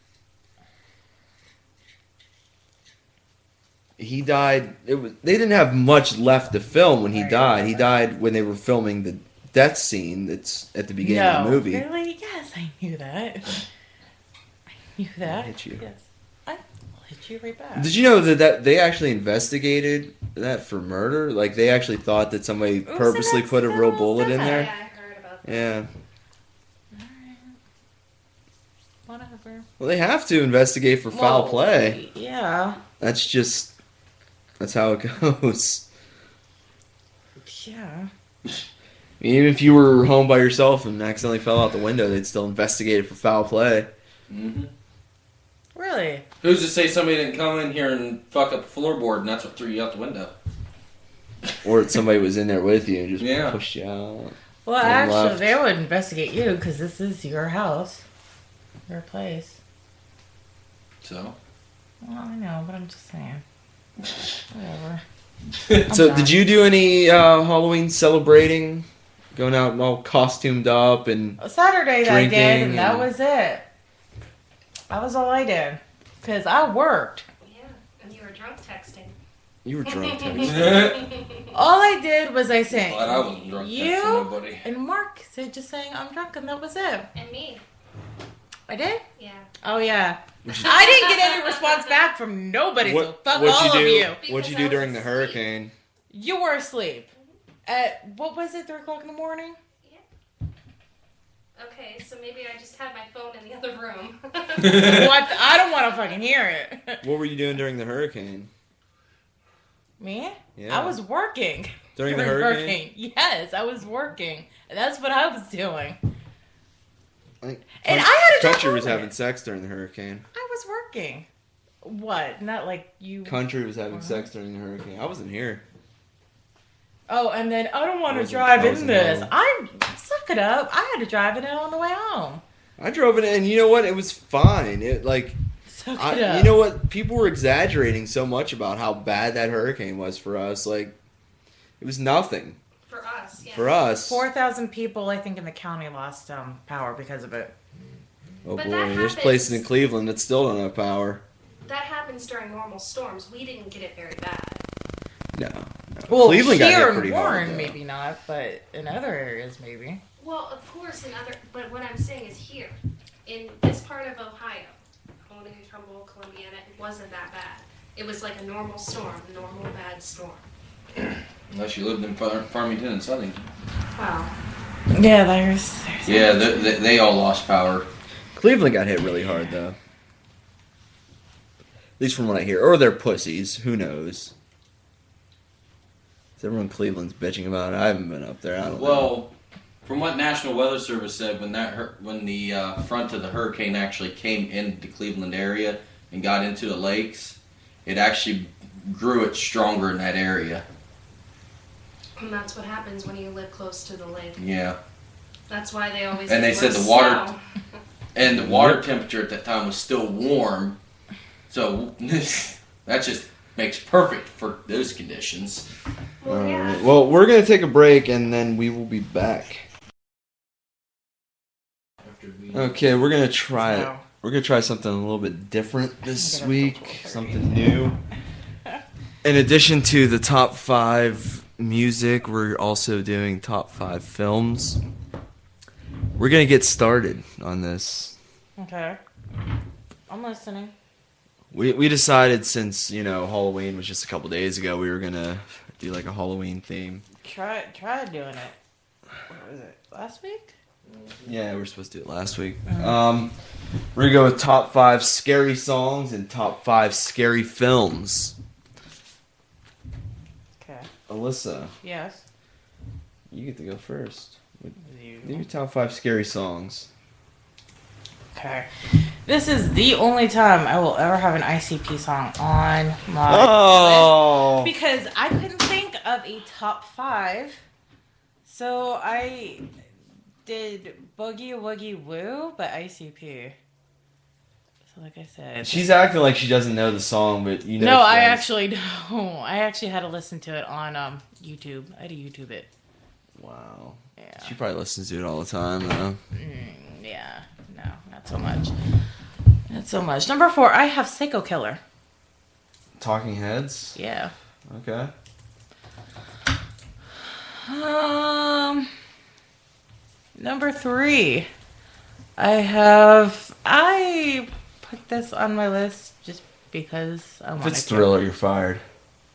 He died. They didn't have much left to film when he Right. died. He died when they were filming the death scene that's at the beginning of the movie. Really? Yes, I knew that. I knew that. hit you. Yes, I will hit you right back. Did you know that they actually investigated that for murder? Like they actually thought that somebody so purposely that's put a real still bullet in bad. there. Yeah, I heard about that. Yeah. Whatever. Well, they have to investigate for foul Well, play. Yeah. That's how it goes. Yeah. Even if you were home by yourself and accidentally fell out the window, they'd still investigate it for foul play. Mm-hmm. Really? Who's to say somebody didn't come in here and fuck up the floorboard and that's what threw you out the window? Or that somebody was in there with you and just Yeah. pushed you out. Well, And actually, left. they would investigate you because this is your house, your place. So. Well, I know, but I'm just saying. Whatever. So, done. did you do any Halloween celebrating? Going out and all costumed up and Saturday that I did, Drinking and that and- was it. That was all I did. Because I worked. Yeah, and you were drunk texting. you were drunk. Too. Glad All I did was I sang. I wasn't drunk. You texting nobody. and Mark said just saying I'm drunk, and that was it. And me. I did? Yeah. Oh, yeah. I didn't get any response back from nobody, so fuck what'd all you do? of you. What'd you Because do I during was the asleep. hurricane? You were asleep. At, what was it, 3 o'clock in the morning? Okay, so maybe I just had my phone in the other room. What? I don't want to fucking hear it. What were you doing during the hurricane? Me? Yeah. I was working. During the hurricane? Yes, I was working. And that's what I was doing. Like, And I had a job Country was doing having it. sex during the hurricane. I was working. What? Not like you. Country was having sex during the hurricane. I wasn't here. Oh, and then I don't want to I drive in wasn't this. home. I suck it up. I had to drive it in on the way home. I drove it in. You know what? It was fine. It like, Suck it up. you know what? People were exaggerating so much about how bad that hurricane was for us. Like, it was nothing For us, yeah. for us. 4,000 people, I think, in the county lost power because of it. Oh But boy, that there's happens. places in Cleveland that still don't have power. That happens during normal storms. We didn't get it very bad. No. Well, Cleveland got here hit in pretty Warren, hard. though. maybe not, but in other areas, maybe. Well, of course, but what I'm saying is here, in this part of Ohio, Albany, Trumbull, Columbiana, it wasn't that bad. It was like a normal storm, normal bad storm. Unless you lived in Farmington and Southington. Wow. Yeah, there's Yeah, they all lost power. Cleveland got hit really hard though. At least from what I hear. Or they're pussies. Who knows? Everyone in Cleveland's bitching about it. I haven't been up there. I don't know. Well, from what National Weather Service said, when the front of the hurricane actually came into the Cleveland area and got into the lakes, it actually grew it stronger in that area. And that's what happens when you live close to the lake. Yeah. That's why they always And they get said less the water- snow. And the water temperature at that time was still warm, so that just makes perfect for those conditions. Well, yeah. Alright. Well, we're going to take a break and then we will be back. Okay, we're going to try it. No. We're going to try something a little bit different this I'm gonna week. feel so Something new. In addition to the top 5 music, we're also doing top 5 films. We're going to get started on this. Okay. I'm listening. We decided since, Halloween was just a couple days ago, we were going to do like a Halloween theme. Try doing it. What was it? Last week? Yeah, we were supposed to do it last week. We're going to go with top 5 scary songs and top 5 scary films. Okay. Alyssa, Yes. you get to go first. You. Do your top 5 scary songs. Okay. This is the only time I will ever have an ICP song on my Oh! list because I couldn't think of a top 5. So I did Boogie Woogie Woo by ICP. So like I said. She's acting like she doesn't know the song, but you know. No, she I does. actually don't. I actually had to listen to it on YouTube. I had to YouTube it. Wow. Yeah. She probably listens to it all the time, though. Yeah. No, not so much. Not so much. Number 4, I have Psycho Killer. Talking Heads? Yeah. Okay. Number 3, I put this on my list just because I If wanted it's to. Thriller, you're fired.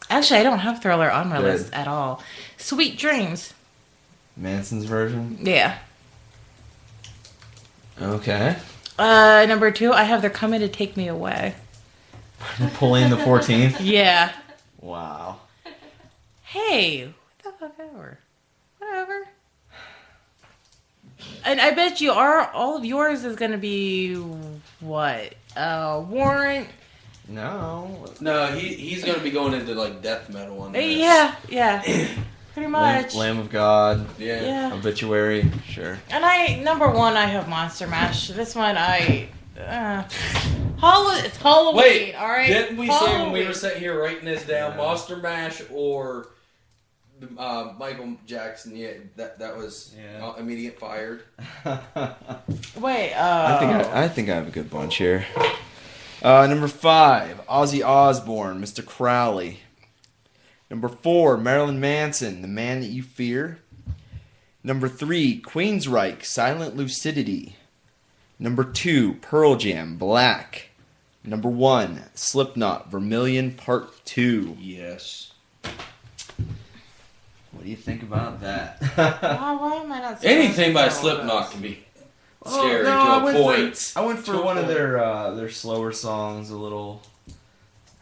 Actually, I don't have Thriller on my Good. list at all. Sweet Dreams. Manson's version? Yeah. Okay. Number 2, I have They're Coming to Take Me Away. Pulling the 14th? Yeah. Wow. Hey, what the fuck ever. Whatever. And I bet you all of yours is gonna be what? Warrant. No. No, he's going to be going into like death metal on this. Yeah. Pretty much. Lamb of God. Yeah. Yeah. Obituary. Sure. And number 1, I have Monster Mash. This one, it's Halloween. Wait, all right. didn't we say when we Halloween. were sitting here writing this down, Yeah. Monster Mash or Michael Jackson? Yeah, that was Yeah. immediate fired. Wait. I think I have a good bunch here. Number 5, Ozzy Osbourne, Mr. Crowley. Number 4, Marilyn Manson, The Man That You Fear. Number 3, Queensryche, Silent Lucidity. Number 2, Pearl Jam, Black. Number 1, Slipknot, Vermilion Part 2. Yes. What do you think about that? why am I not? Anything by surprised about Slipknot this? can be Oh, scary no, to I a went point. I went for To a one of point. their slower songs, a little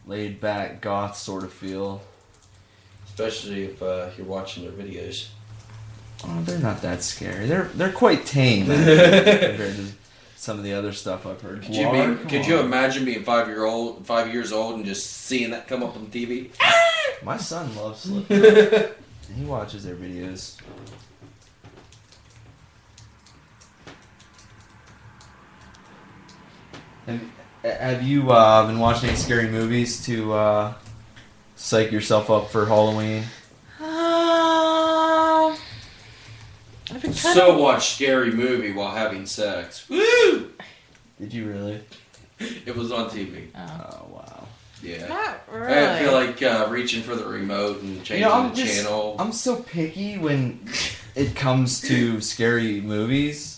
laid back goth sort of feel. Especially if you're watching their videos. Oh, they're not that scary. They're quite tame actually, compared to some of the other stuff I've heard. Could you imagine being 5 years old, and just seeing that come up on TV? My son loves Slipknot. He watches their videos. Have you been watching any scary movies to psych yourself up for Halloween? I've been trying So watch Scary Movie while having sex. Woo! Did you really? It was on TV. Oh wow. Yeah. Not really. I feel like reaching for the remote and changing the channel. I'm so picky when it comes to scary movies.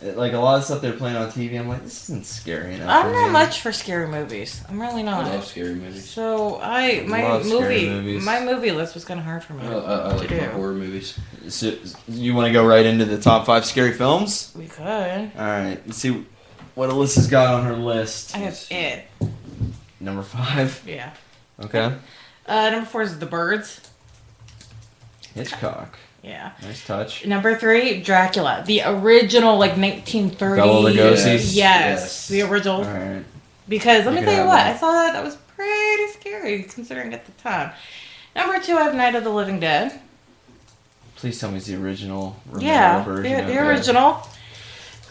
Like a lot of stuff they're playing on TV, I'm like, this isn't scary enough. I'm for not me. much for scary movies. I'm really I not. love scary movies. So Love scary movies. my movie list was kind of hard for me I to like do. my horror movies. So, you want to go right into the top 5 scary films? We could. All right, let's see what Alyssa's got on her list. I have it. Number 5. Yeah. Okay. Number 4 is The Birds. Hitchcock. Yeah. Nice touch. Number 3, Dracula, the original, like 1930s. Bela Lugosi? Yes, Yes. the original. All right. Because let me You tell can you have what, that. I saw that was pretty scary considering at the time. Number 2, I have Night of the Living Dead. Please tell me it's the original Romero Yeah, version. the original.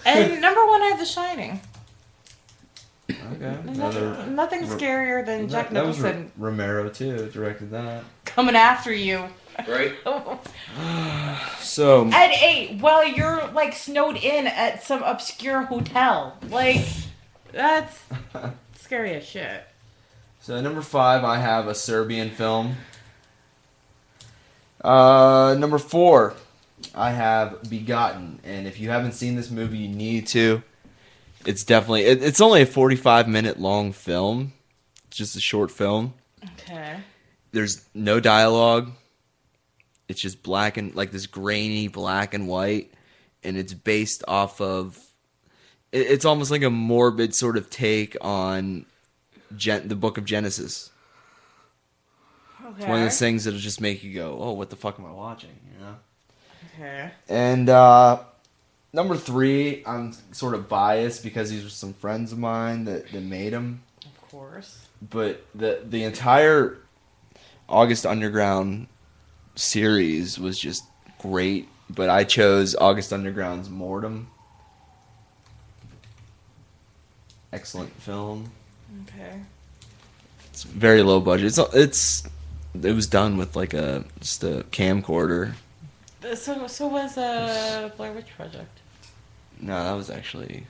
And number 1, I have The Shining. Okay. Nothing scarier than Jack that was Nicholson Romero too. Directed that. coming after you. Right? So At 8, while you're like snowed in at some obscure hotel. Like, that's scary as shit. So number 5, I have a Serbian film. Number 4, I have Begotten, and if you haven't seen this movie, you need to. It's definitely it's only a 45-minute long film. It's just a short film. Okay. There's no dialogue. It's just black and like this grainy black and white, and it's based off of. It's almost like a morbid sort of take on the Book of Genesis. Okay. It's one of those things that'll just make you go, "Oh, what the fuck am I watching?" You know. Okay. And number 3, I'm sort of biased because these were some friends of mine that made them. Of course. But the entire August Underground series was just great. But I chose August Underground's Mortem. Excellent film. Okay. It's very low budget. It was done with like just a camcorder. So was Blair Witch Project. No, that was actually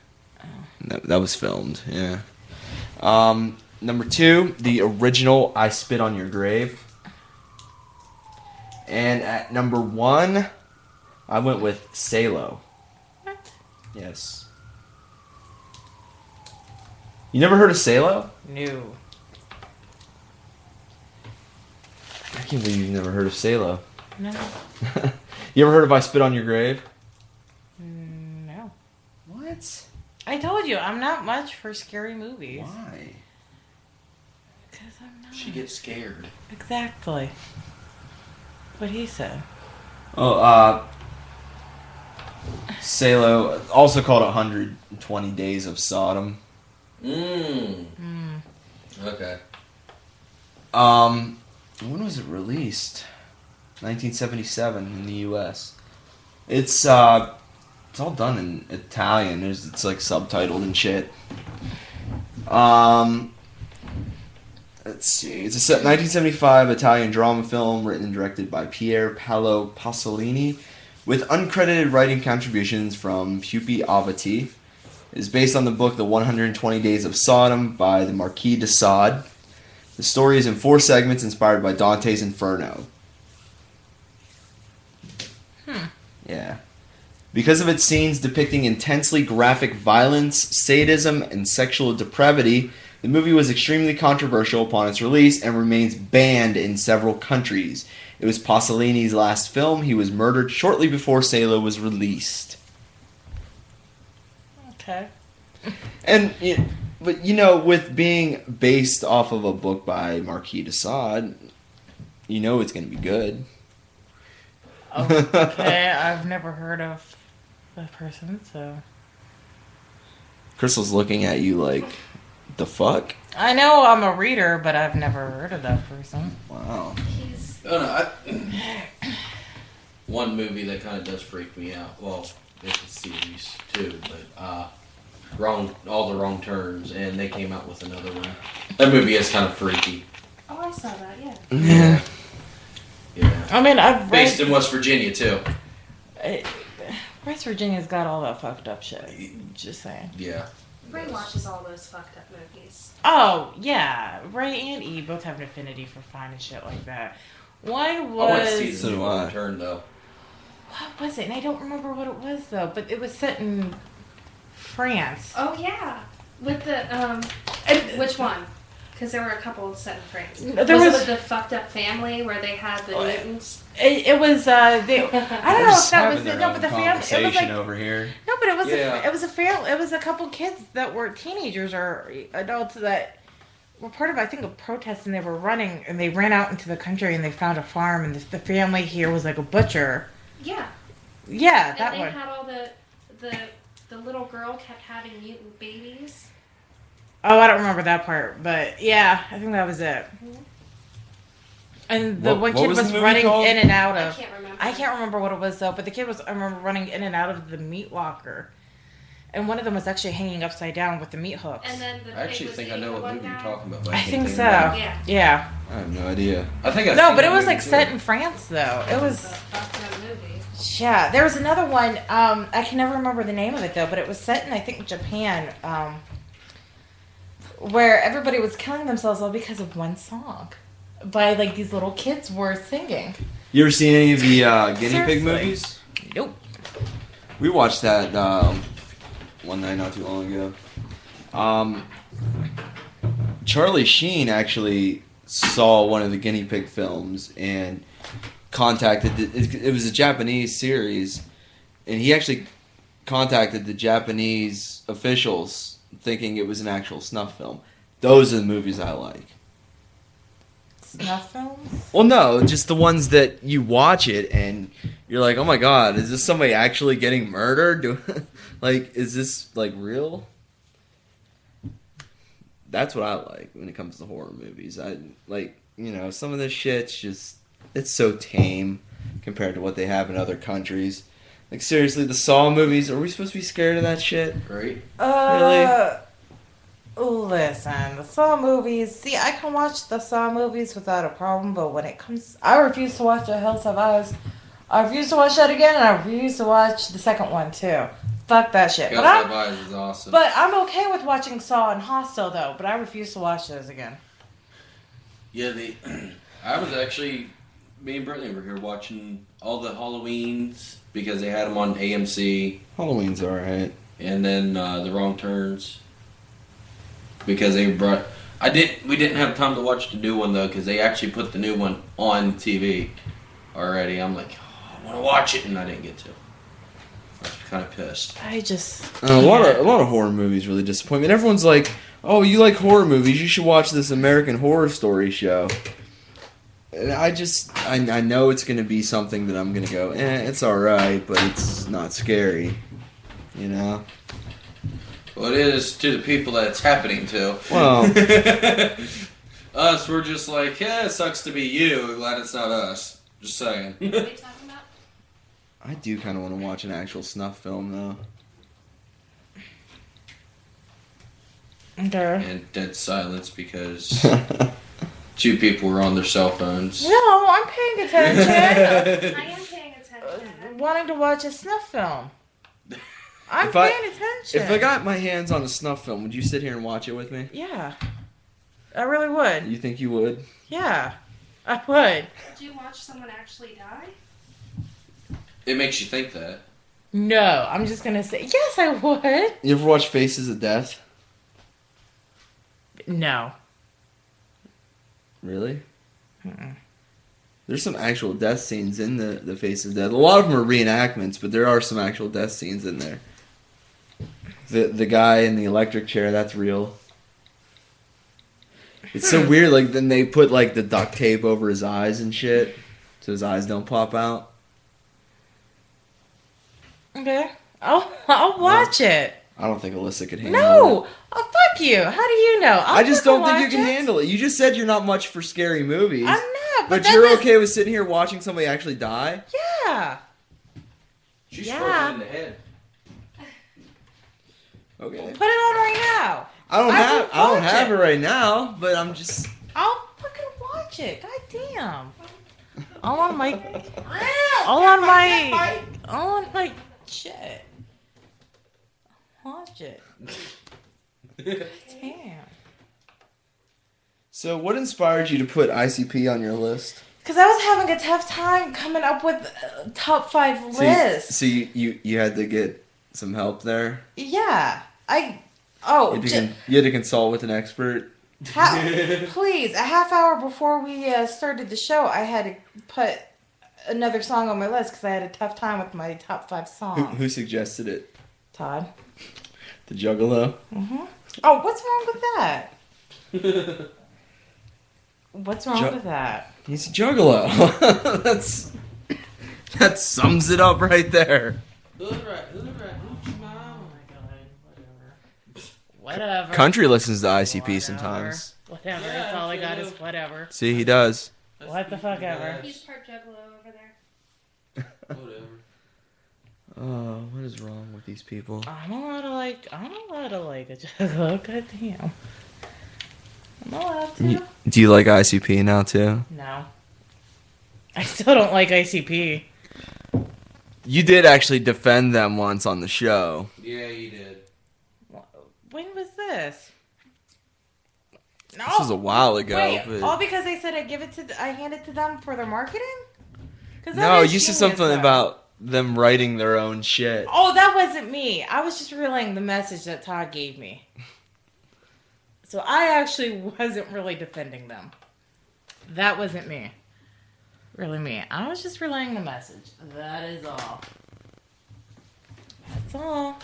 that was filmed. Yeah. Number 2, the original I Spit on Your Grave. And at number 1, I went with Salo. What? Yes. You never heard of Salo? No. I can't believe you've never heard of Salo. No. You ever heard of I Spit on Your Grave? No. What? I told you, I'm not much for scary movies. Why? Because I'm not. She gets scared. Exactly. What he said. Oh, Salo, also called 120 Days of Sodom. Okay. When was it released? 1977 in the U.S. It's all done in Italian. It's like subtitled and shit. Let's see. It's a 1975 Italian drama film written and directed by Pier Paolo Pasolini, with uncredited writing contributions from Pupi Avati. It is based on the book The 120 Days of Sodom by the Marquis de Sade. The story is in 4 segments inspired by Dante's Inferno. Yeah. Because of its scenes depicting intensely graphic violence, sadism, and sexual depravity, the movie was extremely controversial upon its release and remains banned in several countries. It was Pasolini's last film. He was murdered shortly before Salo was released. Okay. And, but you know, with being based off of a book by Marquis de Sade, you know it's gonna be good. Okay, I've never heard of that person, so. Crystal's looking at you like, the fuck? I know I'm a reader, but I've never heard of that person. Wow. He's Oh, no, one movie that kind of does freak me out. Well, it's a series too, but all the wrong turns, and they came out with another one. That movie is kind of freaky. oh, I saw that. Yeah. Yeah. Yeah, I mean, I've based read. in West Virginia too. West Virginia's got all that fucked up shit. Just saying. Yeah. Ray watches all those fucked up movies. Oh, yeah. Ray and E both have an affinity for finding shit like that. One I want to see was. the So new do I. wrong turn though. What was it? And I don't remember what it was, though. But it was set in France. Oh yeah, with the And which one? Because there were a couple set in France. There was was- it with the fucked up family where they had the mutants? it was. I don't know if that was it. No, but the family. It was conversation like. over here. No, but it was Yeah. it was a family. It was a couple kids that were teenagers or adults that were part of, I think, a protest, and they were running, and they ran out into the country, and they found a farm, and the family here was like a butcher. Yeah, Yeah, and that they one. had all the little girl kept having mutant babies. Oh, I don't remember that part, but yeah, I think that was it. And the What- one what kid was was, the movie running called? in and out I of. can't remember. I can't remember what it was though, but the kid was. I remember running in and out of the meat locker, and one of them was actually hanging upside down with the meat hooks. And then the I actually pig was think I eating know the what one movie you're guy. talking about. But I can't think of so. the name. Yeah. Yeah. I have no idea. I think I've No, seen but it that was movie, like too. set in France though. It was. It's a fucked up movie. Yeah, there was another one. I can never remember the name of it though, but it was set in I think Japan, where everybody was killing themselves all because of one song, by like these little kids were singing. You ever seen any of the guinea pig Seriously. movies? Nope. We watched that one night not too long ago. Charlie Sheen actually saw one of the guinea pig films and contacted. It was a Japanese series, and he actually contacted the Japanese officials, thinking it was an actual snuff film. Those are the movies I like. Snuff films? Well, no, just the ones that you watch it and you're like, oh my god, is this somebody actually getting murdered? Like, is this like real? That's what I like when it comes to horror movies. I like, some of this shit's just, it's so tame compared to what they have in other countries. Like, seriously, the Saw movies, are we supposed to be scared of that shit? Right? Listen, the Saw movies. See, I can watch the Saw movies without a problem, but when it comes, I refuse to watch The Hills Have Eyes. I refuse to watch that again, and I refuse to watch the second one too. Fuck that shit. Hills But Have I'm, Eyes is awesome. but I'm okay with watching Saw and Hostel though. But I refuse to watch those again. Yeah, I was actually, me and Brittany were here watching all the Halloweens because they had them on AMC, Halloween's alright. and then the Wrong Turns because they brought. We didn't have time to watch the new one though because they actually put the new one on TV already. I'm like, oh, I want to watch it, and I didn't get to. I was kind of pissed. I just A lot of horror movies really disappoint me. And everyone's like, "Oh, you like horror movies? You should watch this American Horror Story show." And I know it's going to be something that I'm going to go, it's all right, but it's not scary, Well, it is to the people that it's happening to. Well, Us, we're just like, yeah, it sucks to be you. Glad it's not us. Just saying. What are we talking about? I do kind of want to watch an actual snuff film though. okay. And dead silence because two people were on their cell phones. No, I'm paying attention. I am paying attention. Wanting to watch a snuff film. I'm If I- paying attention. If I got my hands on a snuff film, would you sit here and watch it with me? Yeah. I really would. You think you would? Yeah. I would. Did you watch someone actually die? It makes you think that. No, I'm just gonna say yes. I would. You ever watch Faces of Death? No. Really? There's some actual death scenes in the Faces of Death. A lot of them are reenactments, but there are some actual death scenes in there. The guy in the electric chair, that's real. It's so weird. Like then they put like the duct tape over his eyes and shit, so his eyes don't pop out. Okay. I'll watch it. I don't think Alyssa could handle it. No. Oh, fuck you. How do you know? I just don't think you watch can it. handle it. You just said you're not much for scary movies. I'm not. But that you're was- okay with sitting here watching somebody actually die? Yeah. She's Yeah. stroking in the head. Okay. Put it on right now. I don't will watch have it. it right now, but I'm just I'll fucking watch it. God damn. All on my shit. Watch it. Damn. So what inspired you to put ICP on your list? Because I was having a tough time coming up with a top 5 lists. So you had to get some help there? Yeah. You had to consult with an expert? Please, a half hour before we started the show, I had to put another song on my list because I had a tough time with my top 5 songs. Who suggested it? Todd. The Juggalo? Oh, what's wrong with that? What's wrong with that? He's a Juggalo. That sums it up right there. Whatever. Country listens to ICP sometimes. Whatever. That's all I got is whatever. See, he does. What the fuck ever. He's part juggalo over there. Whatever. Oh, what is wrong with these people? I'm allowed to like a juggalo. God damn. I'm allowed to. Do you like ICP now too? No. I still don't like ICP. You did actually defend them once on the show. Yeah, you did. When was this? No. This was a while ago. Wait, but... all because I said I hand it to them for their marketing? 'Cause that No, is you said genius, something though. about them writing their own shit. Oh, that wasn't me. I was just relaying the message that Todd gave me. So I actually wasn't really defending them. That wasn't me. Really me. I was just relaying the message. That is all. That's all.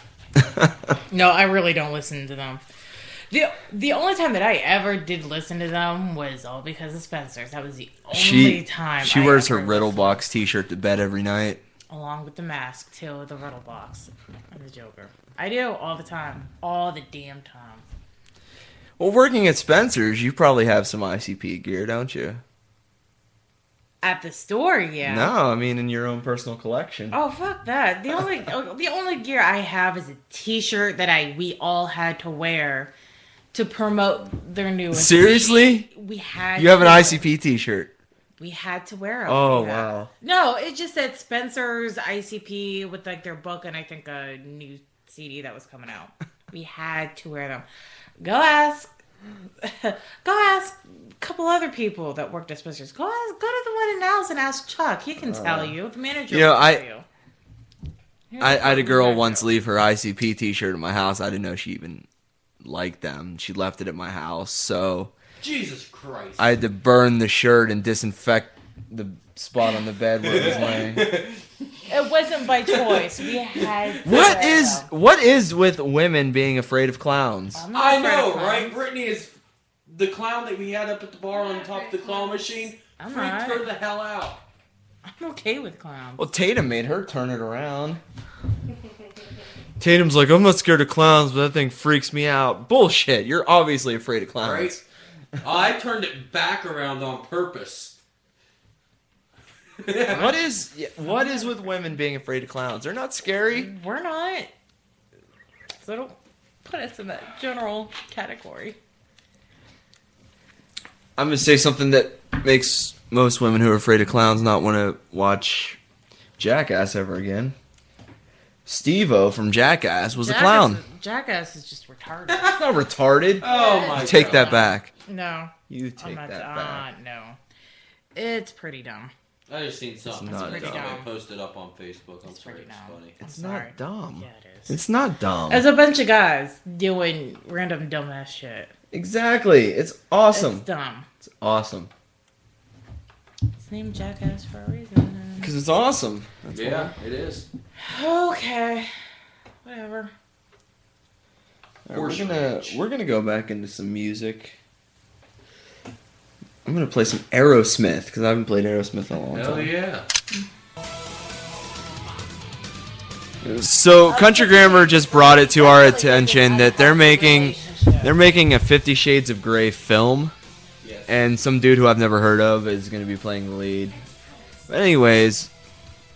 No, I really don't listen to them. The only time that I ever did listen to them was all because of Spencer's. That was the only time. She I wears her ever Riddle listened. Box t-shirt to bed every night. Along with the mask, too, the Riddle Box. And the Joker. I do, all the time. All the damn time. Well, working at Spencer's, you probably have some ICP gear, don't you? At the store, yeah. No, I mean in your own personal collection. Oh, fuck that. The only gear I have is a t-shirt that we all had to wear to promote their newest. Seriously? We had You have an to. ICP t-shirt. We had to wear them. Oh, yeah. wow. No, it just said Spencer's ICP with like their book and I think a new CD that was coming out. We had to wear them. Go ask a couple other people that worked at Spencer's. Go to the one in Al's and ask Chuck. He can tell you. The manager You know, will tell you. I had a girl once leave her ICP t-shirt at my house. I didn't know she even liked them. She left it at my house, so Jesus Christ. I had to burn the shirt and disinfect the spot on the bed where it was laying. It wasn't by choice. We had to What wear is them. what is with women being afraid of clowns? I'm not I afraid of know, clowns. right? Brittany is the clown that we had up at the bar on top of the claw machine. I'm Freaked not. her the hell out. I'm okay with clowns. Well, Tatum made her turn it around. Tatum's like, I'm not scared of clowns, but that thing freaks me out. Bullshit. You're obviously afraid of clowns. Right? I turned it back around on purpose. What is with women being afraid of clowns? They're not scary. We're not. So don't put us in that general category. I'm gonna say something that makes most women who are afraid of clowns not want to watch Jackass ever again. Steve-O from Jackass was a clown. Jackass is just retarded. It's not retarded. Oh my Take God. that back. No. You I'm take not. that back. No. It's pretty dumb. I just seen something. not Somebody dumb. posted up on Facebook. I'm It's sorry, pretty it's dumb. funny. It's I'm not sorry. dumb. Yeah, it is. It's not dumb. There's a bunch of guys doing random dumbass shit. Exactly. It's awesome. It's dumb. It's awesome. It's named Jackass for a reason. Because it's awesome. That's Yeah, it is. Okay. Whatever. why. Alright, we're gonna go back into some music. I'm gonna play some Aerosmith because I haven't played Aerosmith in a long Hell time. yeah. So Country Grammar just brought it to our attention that they're making a 50 Shades of Grey film, Yes. and some dude who I've never heard of is gonna be playing the lead. But anyways,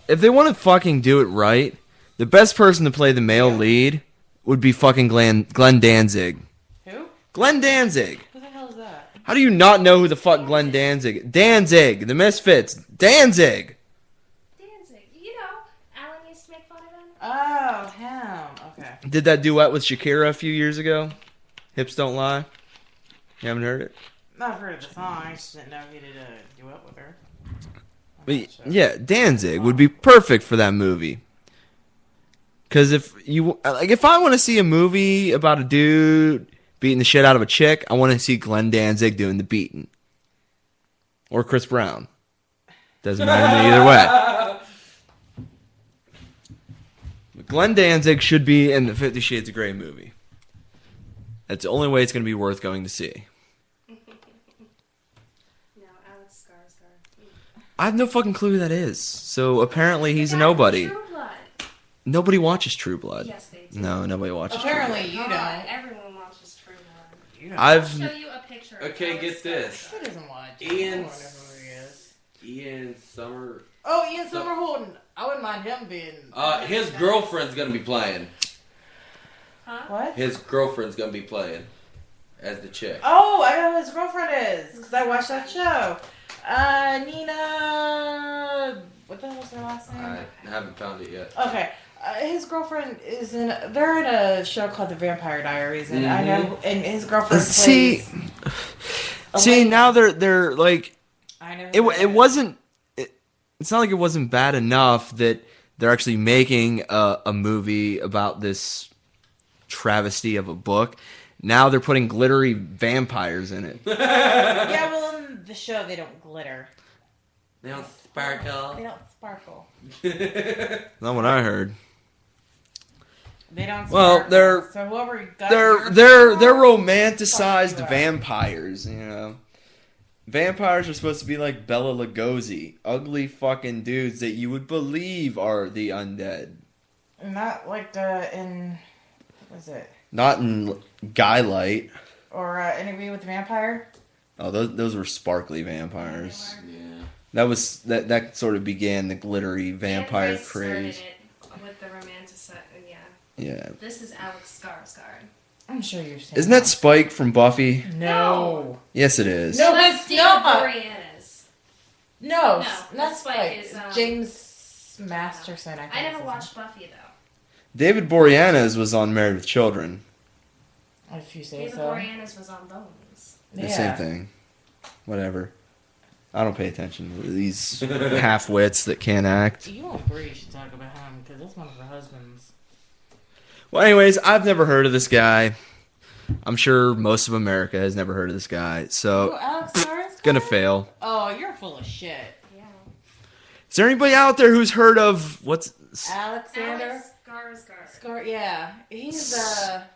if they want to fucking do it right, the best person to play the male lead would be fucking Glenn Danzig. Who? Glenn Danzig. Who the hell is that? How do you not know who the fuck Glenn Danzig? Danzig, the Misfits. Danzig. Danzig. You know, Alan used to make fun of him. Oh, him. Okay. Did that duet with Shakira a few years ago? Hips Don't Lie. You haven't heard it? I've heard of the song. I just didn't know he did a duet with her. But yeah, Danzig would be perfect for that movie. Because if I want to see a movie about a dude beating the shit out of a chick, I want to see Glenn Danzig doing the beating, or Chris Brown. Doesn't matter to me either way. But Glenn Danzig should be in the 50 Shades of Grey movie. That's the only way it's going to be worth going to see. No, Alex Skarsgård. I have no fucking clue who that is. So apparently he's a nobody. True Blood. Nobody watches True Blood. Yes, they do. No, nobody watches True Apparently Blood. you God, don't. everyone watches True Blood. You don't. I'll I've show you a picture. Of Okay, Alex get this. Skarsgård. He doesn't watch. Ian's- I don't know who he is. Ian Summer. Oh, Ian Somerhalder. I wouldn't mind him being. His girlfriend's gonna be playing. Huh? What? His girlfriend's gonna be playing as the chick. Oh, I know who his girlfriend is because I watched that show. Nina. What the hell's her last name? I haven't found it yet. Okay. His girlfriend is in. They're in a show called The Vampire Diaries, and I know. And his girlfriend see. plays. See, Elena. now they're like I know. it. who that It is. wasn't. It's not like it wasn't bad enough that they're actually making a movie about this travesty of a book. Now they're putting glittery vampires in it. Yeah, well, in the show they don't glitter. They don't sparkle. They don't sparkle. Not what I heard. They don't. Well, sparkle. they're- so whoever got They're your- romanticized Fuck you, vampires. You know, vampires are supposed to be like Bela Lugosi, ugly fucking dudes that you would believe are the undead. Not like in. What was it? Not in Guylight. Or Interview with the Vampire? Oh, those were sparkly vampires. Yeah. That sort of began the glittery vampire And they craze. started it with the romanticized. Yeah. Yeah. This is Alex Skarsgård. I'm sure you've seen. Isn't that Spike from Buffy? No. Yes, it is. No. That's it's David not. Boreanaz. No, No, not Spike Spike. is, It's James Masterson. I think I is never his watched Buffy though. David Boreanaz was on Married with Children. name. If you say David so. Boreanaz was on Bones. The same thing. Whatever. I don't pay attention to these half-wits that can't act. You and Bree should talk about him because that's one of her husbands. Well, anyways, I've never heard of this guy. I'm sure most of America has never heard of this guy, Oh, so Alex Skarsgård? it's gonna fail. Oh, you're full of shit. Yeah. Is there anybody out there who's heard of Alexander Alex Skarsgård. Skarsgård. Yeah, he's a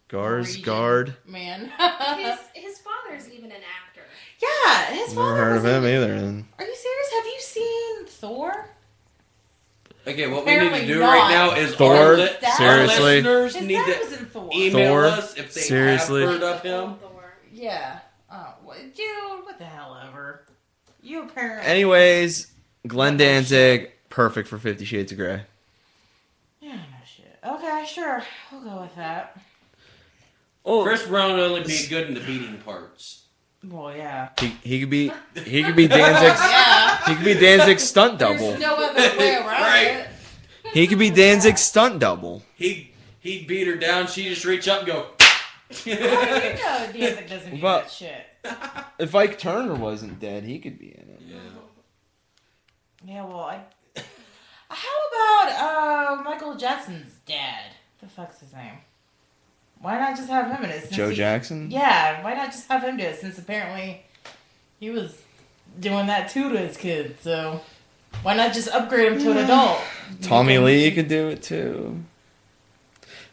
Skarsgård? man. His father's even an actor. Yeah, his Never father. heard of was him in- either. Then. Are you serious? Have you seen Thor? Okay, what we need to Apparently do not. right now is Thor? our Seriously? listeners His need dad to was in Thor. email Thor? us if they Seriously? have heard of him. Thor. Yeah. Oh, dude, what the hell ever. You apparently. Anyways, Glenn Danzig, perfect for 50 Shades of Grey. Yeah, no shit. Okay, sure. We'll go with that. Oh, Chris Brown would only be good in the beating parts. Well, yeah. he could be Danzig's Yeah. he could be Danzig's stunt double. There's no other way around Right. it. He could be Danzig's stunt double. He'd beat her down. She just reach up and go. How do you know Danzig doesn't do But- that shit? If Ike Turner wasn't dead, he could be in it. Yeah. Yeah, well, how about Michael Jackson's dad? The fuck's his name? Why not just have him in it? since Joe he- Jackson? Yeah, why not just have him do it? Since apparently he was doing that too to his kids, so why not just upgrade him to an adult? Tommy Lee could do it too.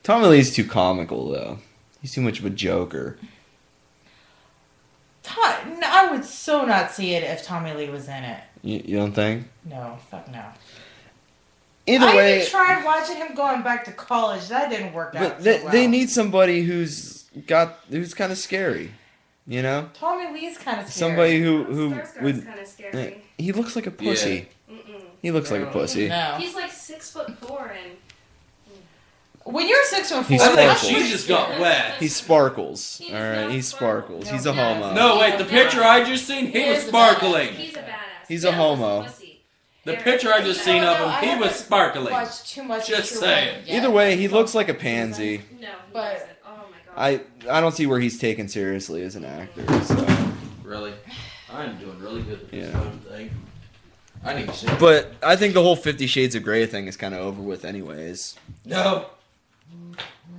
Tommy Lee's too comical though. He's too much of a joker. I would so not see it if Tommy Lee was in it. You don't think? No, fuck no. Either I way, even tried watching him going back to college. That didn't work out. but So well. they need somebody who's kind of scary, you know? Tommy Lee's kind of scary. Somebody who Skarsgård's would. kind of scary. He looks like a pussy. Mm-mm. He looks like a pussy. No. He's like 6'4" and When you're 6'4", He's I think sparkles. she just got wet. He sparkles. He All does right, not he sparkle. sparkles. No, He's a he homo. does. No, wait, the picture I just seen, he was sparkling. he's a badass. He's a homo. The picture I just seen of him, he was sparkling. Watched too much. Just True saying. Blood yet. Either way, he looks like a pansy. No, he But- doesn't. Oh my god. I don't see where he's taken seriously as an actor. So, Really? I'm doing really good with this Yeah. phone thing. I need to see it. but I think the whole 50 Shades of Grey thing is kind of over with, anyways. No.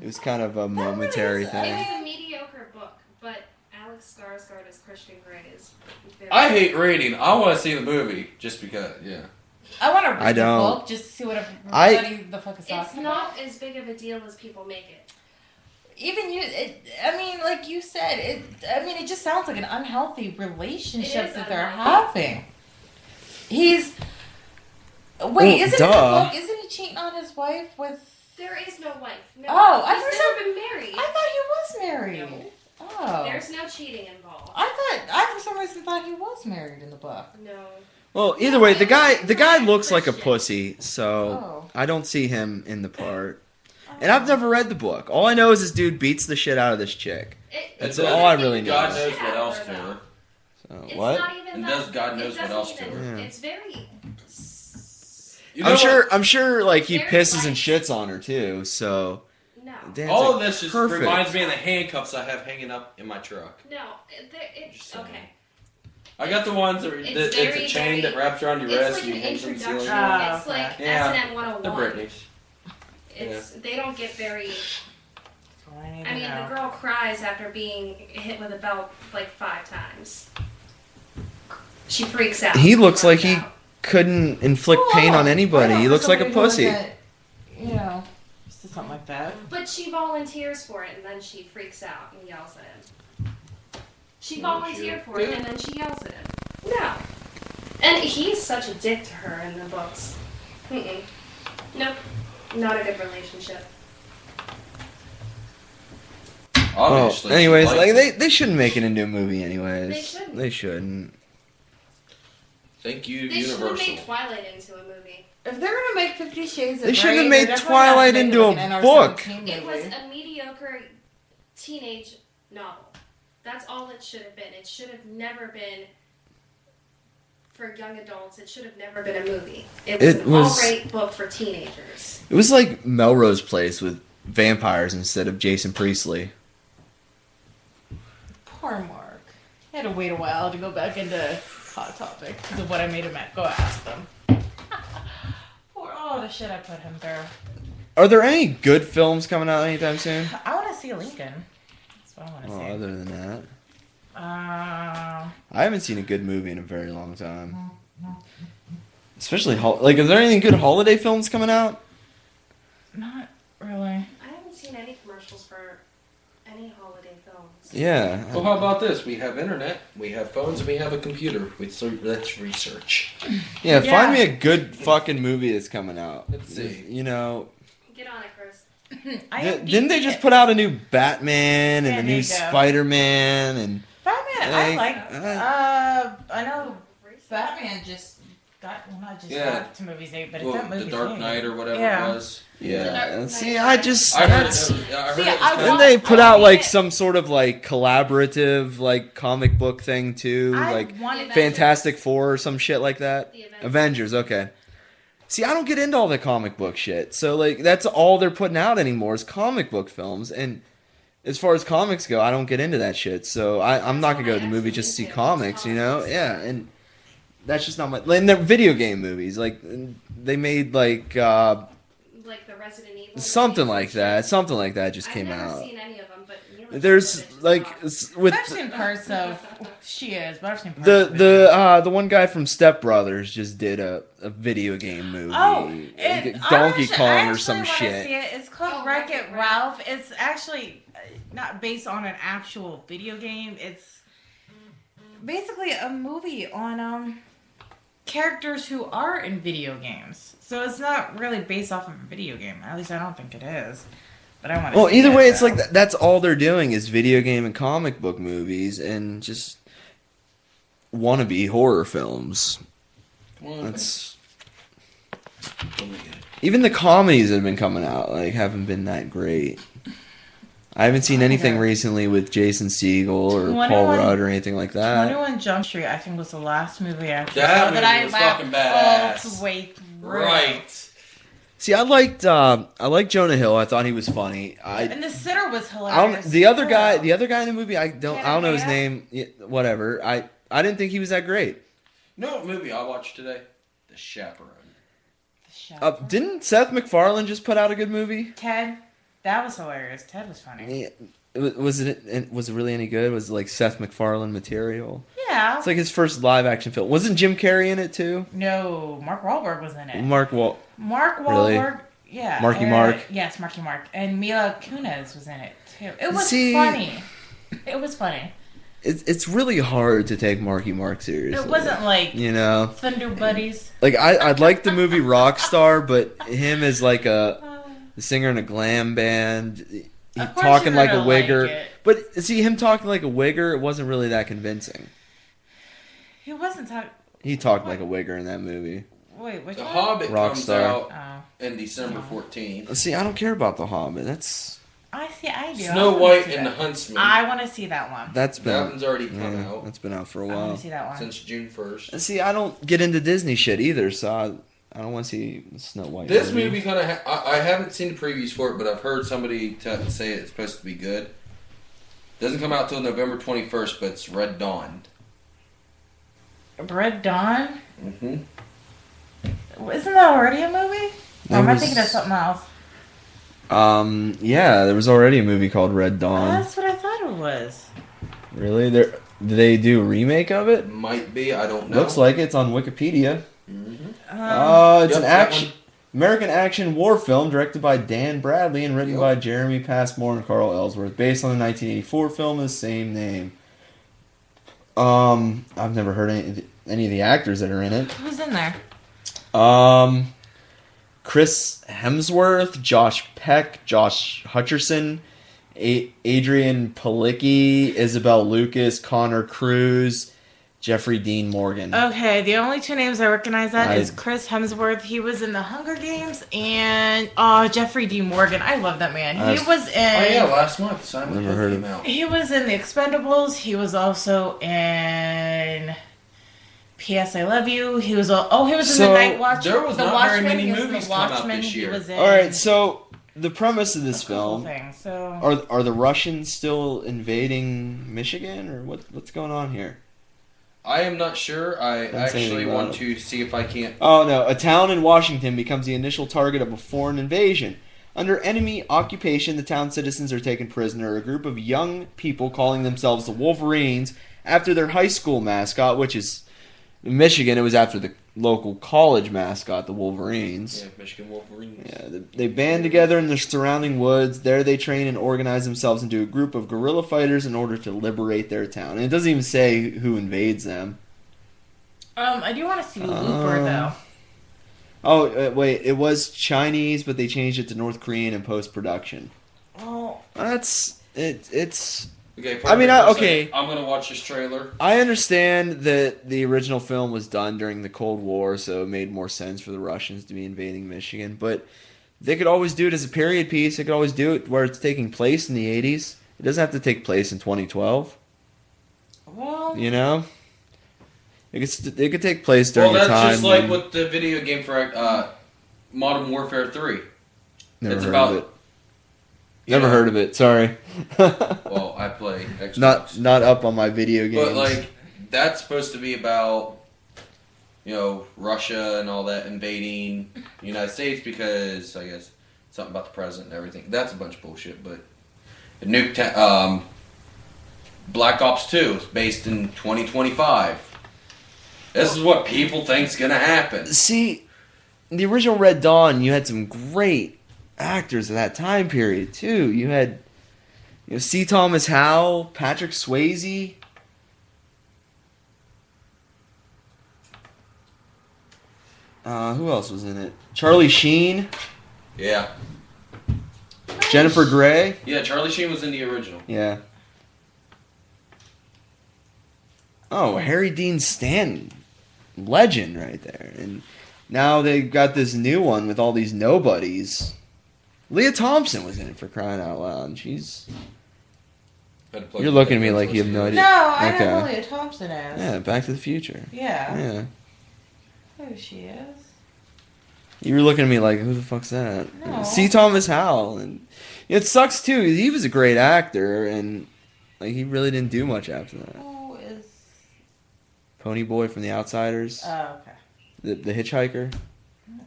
It was kind of a momentary It thing. was a mediocre book, but Alex Skarsgård as Christian Grey is very I hate reading. I want to see the movie just because, yeah. I want to read I the don't. book just to see what I- everybody the fuck is It's talking not about. as big of a deal as people make it. Even you, I mean, like you said, it just sounds like an unhealthy relationship It is that they're unhealthy. having. Wait, Well, isn't it the duh. book? Isn't he cheating on his wife with? There is no wife. No. Oh, I he's for never some- been married. I thought he was married. No. Oh, There's no cheating involved. I for some reason thought he was married in the book. No. Well, either way, the guy looks like a pussy, so Oh. I don't see him in the part. And I've never read the book. All I know is this dude beats the shit out of this chick. That's it all I doesn't really even know. God get knows shit what out else of to her, her. So, It's what? not even And that, does God knows it what doesn't else to even- her. Yeah. It's very. You know I'm what? sure, like he Very pisses and light. shits on her too. So No. Dan's All like, of this just perfect. reminds me of the handcuffs I have hanging up in my truck. No. It's okay. I got the ones that It's it's a very, chain very- that wraps around your It's wrist like and an you hang from the ceiling. introduction. Oh, It's like Yeah. S&M 101. The Britneys. It's They don't get very. I need I to mean, know. the girl cries after being hit with a belt like 5 times. She freaks out. He looks like Freaks he out. couldn't inflict Oh, pain on I anybody. know, He for looks like a somebody who pussy. wasn't, You know, just something like that. But she volunteers for it, and then she freaks out and yells at him. She No, volunteered she for it, did. and then she yells at him. No. And he's such a dick to her in the books. Mm-mm. Nope. Not a good relationship. Obviously. Oh, anyways, she like likes they shouldn't make it into a movie. Anyways, They shouldn't. They shouldn't. Thank you, They should have Universal. made Twilight into a movie. If they're gonna make 50 Shades of They Grey, shouldn't have they're made definitely not Twilight making into like a an book. NR-17 It was movie. a mediocre teenage novel. That's all it should have been. It should have never been for young adults. It should have never been a movie. It was It an was- all-right book for teenagers. It was like Melrose Place with vampires instead of Jason Priestley. Poor Mark. I had to wait a while to go back into Hot Topic because of what I made him go ask them. Poor, the shit I put him through. Are there any good films coming out anytime soon? I want to see Lincoln. That's what I want to Well, see. other than that, Uh, I haven't seen a good movie in a very long time. Especially like, is there any good holiday films coming out? not really. I haven't seen any commercials for any holiday films. Yeah. Well, how about this? We have internet, we have phones, and we have a computer. Let's research. Yeah, Yeah. find me a good fucking movie that's coming out. Let's see. You know, Get on it, Chris. didn't they just put out a new Batman and Yeah, a there new you go. Spider-Man and Batman? Like, I like. I know Batman just not just Yeah. got to movies, but it's Well, that the movie. Dark Knight or whatever Yeah. it was. yeah. Dark See, Knight. I just I heard that's. it was See, I kind Then want- they put I out want like it. some sort of like collaborative like comic book thing too, I like wanted Fantastic Four or some shit like that. The Avengers, okay. See, I don't get into all the comic book shit. So like that's all they're putting out anymore is comic book films. And as far as comics go, I don't get into that shit. So I'm not gonna go to the movie just to see comics, you know? Yeah, and that's just not my. And they're video game movies. Like they made like Like the Resident Evil. something movies. like that. Something like that just I've came never out. seen any of them, but nearly There's all of it like is with I've seen parts of. She is, but I've seen parts of it. the one guy from Step Brothers just did a video game movie. Donkey Kong or some shit. See it. It's called Oh, Wreck-It Wreck-It Ralph. It's actually not based on an actual video game. It's basically a movie on characters who are in video games. So it's not really based off of a video game. At least I don't think it is. But I want to. Well, see either it, way, it's though. like that's all they're doing is video game and comic book movies and just wannabe horror films. Come on, That's man. even the comedies that have been coming out like haven't been that great. I haven't seen anything Okay. recently with Jason Segel or 21 Paul Rudd or anything like that. 21 Jump Street, I think, was the last movie I actually That saw movie that I was laughed fucking all badass. the way through. Right. See, I liked Jonah Hill. I thought he was funny. And the sitter was I hilarious. don't, the other too. guy in the movie, I don't know his Canada? name. Yeah, whatever. I didn't think he was that great. You know what movie I watched today? The Chaperone. The Chaperone. Didn't Seth MacFarlane just put out a good movie? Ted, that was hilarious. Ted was funny. Yeah. Was it really any good? Was it like Seth MacFarlane material? Yeah. It's like his first live action film. Wasn't Jim Carrey in it too? No, Mark Wahlberg was in it. Mark Mark Really? Wahlberg, yeah. Marky and- Mark? Yes, Marky Mark. And Mila Kunis was in it, too. It was See- funny. It was funny. It's really hard to take Marky Mark seriously. It wasn't like You know, Thunder Buddies. like I'd like the movie Rockstar, but him as like a singer in a glam band, he Of course talking you're like a gonna wigger. like it. But see him talking like a wigger, it wasn't really that convincing. He wasn't talking. He talked like a wigger in that movie. Wait, which The one? Hobbit comes Rockstar. out Oh, in December 14th. See, I don't care about The Hobbit. That's I see. I do. I Snow wanna White see and the that. Huntsman. I want to see that one. that's that been one's already come yeah, out that's been out for a I want while. to see that one. since June 1st. And see, I don't get into Disney shit either, so I don't want to see Snow White. This movie kind of I haven't seen the previews for it, but I've heard somebody say it's supposed to be good. Doesn't come out till November 21st, but it's Red Dawn. Red Dawn. Mm-hmm. Isn't that already a movie? Or am I was- thinking of something else? Yeah, there was already a movie called Red Dawn. That's what I thought it was. Really? Did they do a remake of it? Might be, I don't know. Looks like it's on Wikipedia. Mm-hmm. It's Yep, an that action American action war film directed by Dan Bradley and written Yep. by Jeremy Passmore and Carl Ellsworth, based on the 1984 film of the same name. I've never heard any of the actors that are in it. Who's in there? Chris Hemsworth, Josh Peck, Josh Hutcherson, Adrian Palicki, Isabel Lucas, Connor Cruz, Jeffrey Dean Morgan. Okay, the only two names I recognize that is I- Chris Hemsworth. He was in The Hunger Games, and Jeffrey Dean Morgan. I love that man. He was in. Oh yeah, last month Simon Never Pegg heard came of- out. He was in The Expendables. He was also in P.S. I Love You. He was. He was in So, The Night Watch. there was The not very Watchmen. many He was in movies The come out Watchmen. this year. He was in. All right, so the premise of this a couple film things. So are the Russians still invading Michigan, or what's going on here? I am not sure. I Don't say actually anything want about to see if I can't. Oh no, a town in Washington becomes the initial target of a foreign invasion. Under enemy occupation, the town's citizens are taken prisoner. A group of young people calling themselves the Wolverines after their high school mascot, which is in Michigan, it was after the local college mascot, the Wolverines. Yeah, Michigan Wolverines. Yeah, they band together in the surrounding woods. There they train and organize themselves into a group of guerrilla fighters in order to liberate their town. And it doesn't even say who invades them. I do want to see Looper though. Oh, wait, it was Chinese, but they changed it to North Korean in post-production. Oh, That's... It's... Okay, I mean, perfect. okay. I'm gonna watch this trailer. I understand that the original film was done during the Cold War, so it made more sense for the Russians to be invading Michigan, but they could always do it as a period piece. They could always do it where it's taking place in the 80s. It doesn't have to take place in 2012, well. you know? It could take place during Well, a that's time just like when- with the video game for Modern Warfare 3. Never it's heard about- of it. You Never know, heard of it, sorry. Well, I play Xbox. Not up on my video games. But like that's supposed to be about Russia and all that invading the United States because I guess something about the president and everything. That's a bunch of bullshit. But Black Ops 2 is based in 2025. This is what people think's gonna happen. See, the original Red Dawn, you had some great actors of that time period too. You had, C. Thomas Howell, Patrick Swayze. Who else was in it? Charlie Sheen, Yeah. Jennifer Grey. Yeah, Charlie Sheen was in the original. Yeah. Oh, Harry Dean Stanton, legend right there. And now they got this new one with all these nobodies. Leah Thompson was in it, for crying out loud. You're looking at me like you have no idea. No, I Okay. know who Leah Thompson is. Yeah, Back to the Future. Yeah. Yeah. Who she is. You were looking at me like, who the fuck's that? No. C. Thomas Howell. And it sucks too. He was a great actor, and like he really didn't do much after that. Who is... Pony Boy from The Outsiders. Oh, okay. The Hitchhiker.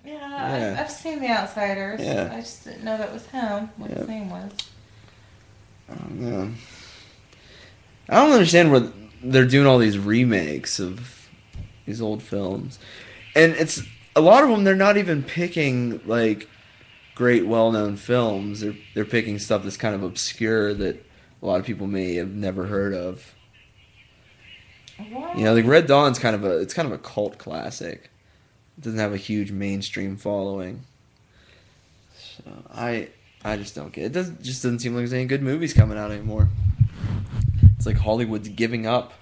Yeah, Yeah. I've seen The Outsiders. Yeah. I just didn't know that was him. What his name was. Yeah. I don't understand what they're doing all these remakes of these old films. And it's a lot of them they're not even picking like great well-known films. They're picking stuff that's kind of obscure that a lot of people may have never heard of. What? You know, like Red Dawn's kind of a cult classic. It doesn't have a huge mainstream following. So I just don't get it. Just doesn't seem like there's any good movies coming out anymore. It's like Hollywood's giving up.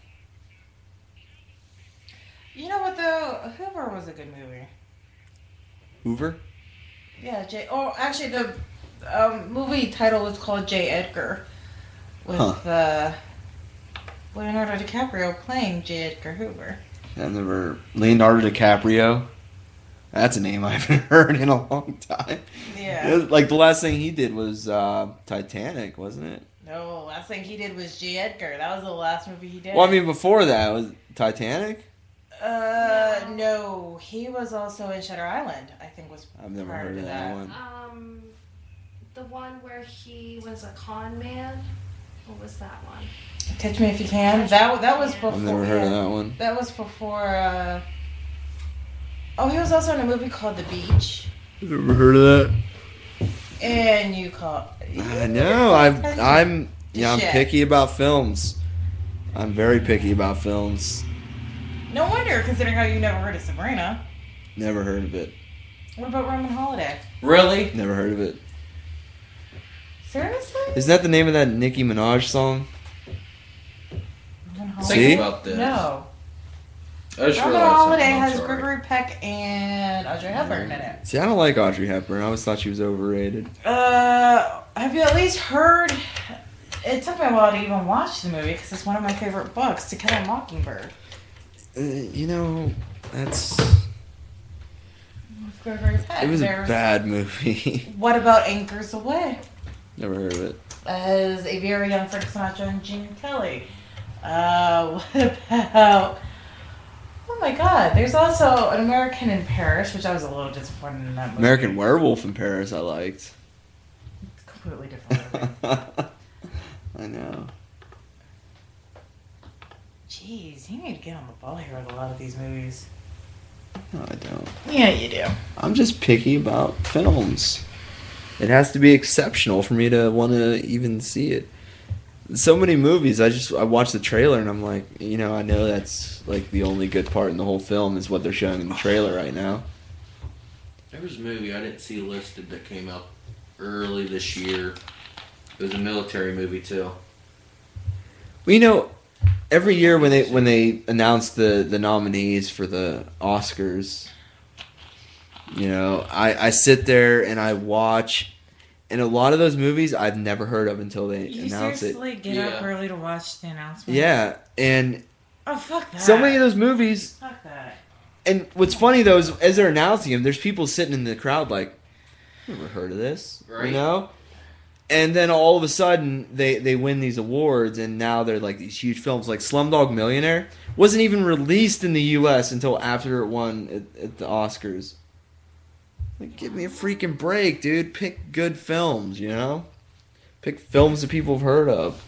You know what though? Hoover was a good movie. Hoover? Yeah, actually the movie title was called J. Edgar. With Leonardo DiCaprio playing J. Edgar Hoover. I've never Leonardo DiCaprio. That's a name I haven't heard in a long time. Yeah. Like the last thing he did was Titanic, wasn't it? No, last thing he did was J. Edgar. That was the last movie he did. Well, I mean, before that was Titanic. No, he was also in Shutter Island. I think was. I've never prior heard to of that one. The one where he was a con man. What was that one? Catch Me If You Can. That was before. I've never heard of that one. That was before. Oh, he was also in a movie called The Beach. Never heard of that. And you call. I know. I'm Shit. picky about films. I'm very picky about films. No wonder, considering how you never heard of Sabrina. Never heard of it. What about Roman Holiday? Really? Never heard of it. Seriously? Isn't that the name of that Nicki Minaj song? Roman Think Holiday? See? about this. No. I just Roman realized Holiday something. I'm has sorry. Gregory Peck and Audrey Hepburn in it. See, I don't like Audrey Hepburn. I always thought she was overrated. Have you at least heard? It took me a while to even watch the movie because it's one of my favorite books, To Kill a Mockingbird. You know, that's... With Gregory Peck. It was a There's- bad movie. What about Anchors Away? Never heard of it. As a very young Frank Sinatra and Gene Kelly. What about? Oh my God! There's also An American in Paris, which I was a little disappointed in that movie. American Werewolf in Paris I liked. It's completely different. I know. Jeez, you need to get on the ball here with a lot of these movies. No, I don't. Yeah, you do. I'm just picky about films. It has to be exceptional for me to want to even see it. So many movies, I watch the trailer and I'm like, you know, I know that's like the only good part in the whole film is what they're showing in the trailer right now. There was a movie I didn't see listed that came out early this year. It was a military movie too. Well, you know, every year when they announce the nominees for the Oscars, you know, I sit there and I watch, and a lot of those movies I've never heard of until they You announce it. seriously get up Yeah. early to watch the announcement? Yeah, and Oh, fuck that. so many of those movies. Fuck that. And what's funny though is as they're announcing them, there's people sitting in the crowd like, never heard of this, Right. you know? And then all of a sudden they win these awards, and now they're like these huge films. Like Slumdog Millionaire wasn't even released in the U.S. until after it won at the Oscars. Like, give me a freaking break, dude. Pick good films, you know? Pick films that people have heard of.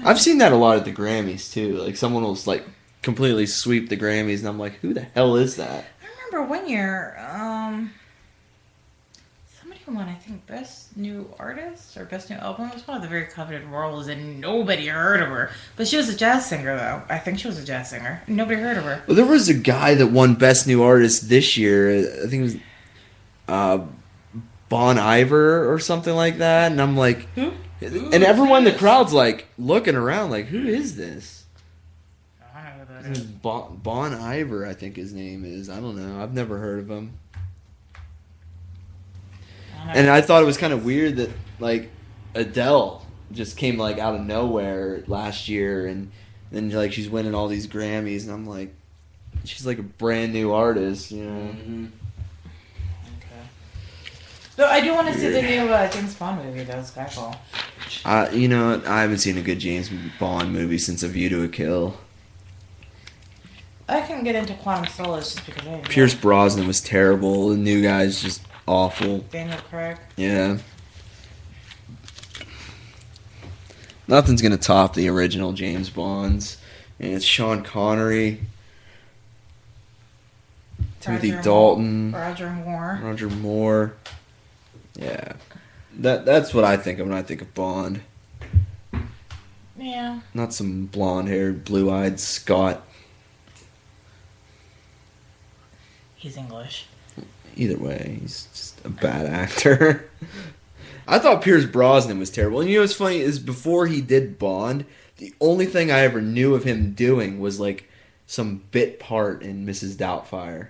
I've seen that a lot at the Grammys too. Like someone will like completely sweep the Grammys, and I'm like, who the hell is that? I remember one year, Somebody won, I think, Best New Artist or Best New Album. It was one of the very coveted roles, and nobody heard of her. But she was a jazz singer, though. I think she was a jazz singer. Nobody heard of her. Well, there was a guy that won Best New Artist this year. I think it was Bon Iver or something like that. And I'm like, Who? and everyone in the crowd's like looking around, like, who is this? I don't know who that is. Bon Iver, I think his name is. I don't know. I've never heard of him. And I thought it was kind of weird that like Adele just came like out of nowhere last year, and then like she's winning all these Grammys, and I'm like, she's like a brand new artist, you know. Mm-hmm. So I do want to see the new James Bond movie, though, Skyfall. You know, I haven't seen a good James Bond movie since A View to a Kill. I couldn't get into Quantum Solace just because I didn't Pierce know. Brosnan was terrible. The new guy's just awful. Daniel Craig. Yeah. Nothing's gonna top the original James Bonds. And it's Sean Connery, Timothy Roger Dalton, Roger Moore. Roger Moore. Yeah. That's what I think of when I think of Bond. Yeah. Not some blonde-haired, blue-eyed Scot. He's English. Either way, he's just a bad actor. I thought Pierce Brosnan was terrible. And you know what's funny is before he did Bond, the only thing I ever knew of him doing was like some bit part in Mrs. Doubtfire.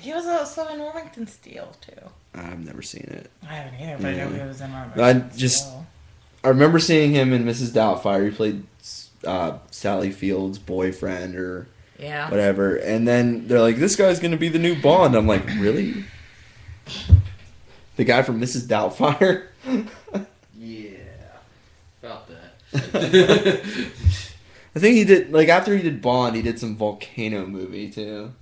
He was also in Remington Steele, too. I've never seen it. I haven't either, but I know Yeah. he was in I Remington just- Steele. I remember seeing him in Mrs. Doubtfire. He played Sally Field's boyfriend or Yeah. whatever. And then they're like, this guy's going to be the new Bond. I'm like, really? The guy from Mrs. Doubtfire? Yeah. About that. I think he did, like, after he did Bond, he did some Volcano movie, too.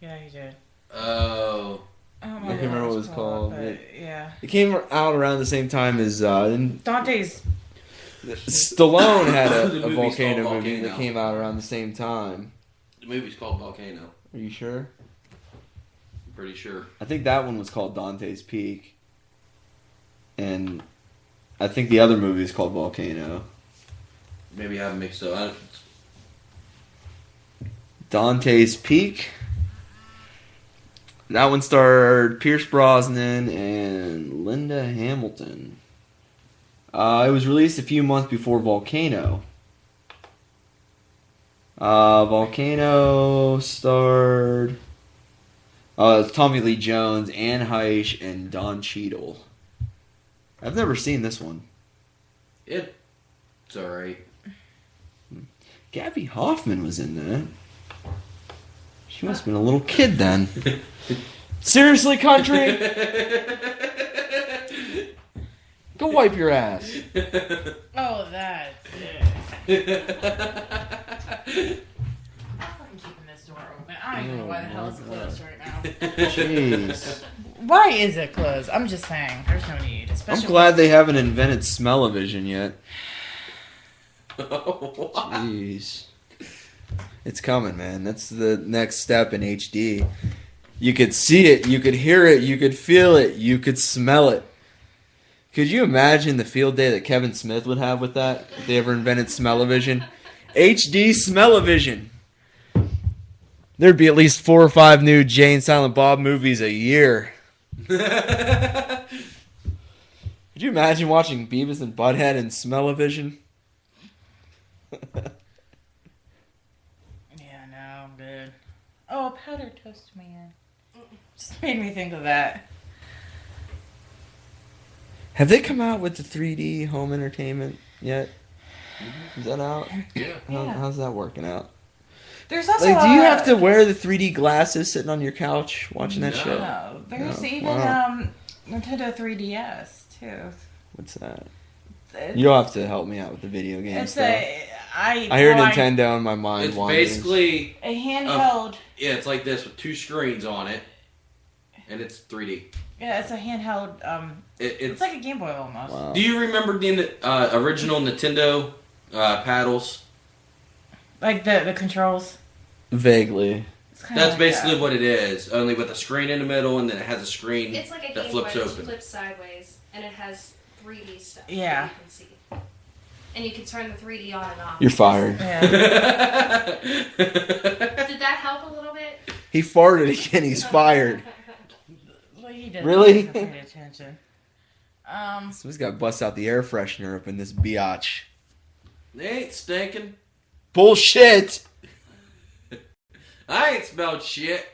Yeah, he did. Oh. I don't I can't remember what it was called. But yeah. It came out around the same time as, Dante's. Stallone had The a movie's Volcano called movie that Volcano. came out around the same time. The movie's called Volcano. Are you sure? I'm pretty sure. I think that one was called Dante's Peak. And I think the other movie is called Volcano. Maybe I have mixed up. Dante's Peak. That one starred Pierce Brosnan and Linda Hamilton. It was released a few months before Volcano. Volcano starred Tommy Lee Jones, Anne Heche, and Don Cheadle. I've never seen this one. It's alright. Gabby Hoffman was in that. She must have been a little kid then. Seriously, country? Go wipe your ass. Oh, that's it. I'm fucking keeping this door open. I don't even know why the hell it's closed right now. Jeez. Why is it closed? I'm just saying. There's no need. I'm Especially glad they haven't invented smell-o-vision yet. What? Jeez. It's coming, man. That's the next step in HD. You could see it, you could hear it, you could feel it, you could smell it. Could you imagine the field day that Kevin Smith would have with that if they ever invented smell-o-vision? HD smell-o-vision. There'd be at least 4 or 5 new Jay and Silent Bob movies a year. Could you imagine watching Beavis and Butthead and smell-o-vision? Yeah, no, I'm good. Oh, Powder Toast Man. Just made me think of that. Have they come out with the 3D home entertainment yet? Is that out? Yeah. Yeah. How's that working out? There's also Like, do you have to wear the 3D glasses sitting on your couch watching that No. show? No, there's No. even Wow. Nintendo 3DS too. What's that? It's, You'll have to help me out with the video game it's stuff. I I hear oh, Nintendo in my mind It's wandering. basically, a handheld. yeah, it's like this with 2 screens on it, and it's 3D. Yeah, it's a handheld. It's It's like a Game Boy almost. Wow. Do you remember the original Nintendo paddles? Like the controls. Vaguely. kinda That's like basically that. what it is, only with a screen in the middle, and then it has a screen It's like a that Game flips Boy that open. flips sideways, and it has 3D stuff Yeah. that you can see. And you can turn the 3D on and off. You're fired. Yeah. Did that help a little bit? He farted again. He's fired. Well, you didn't. Really? Pay attention. Someone's got to bust out the air freshener up in this biatch. They ain't stinking. Bullshit. I ain't smelled shit.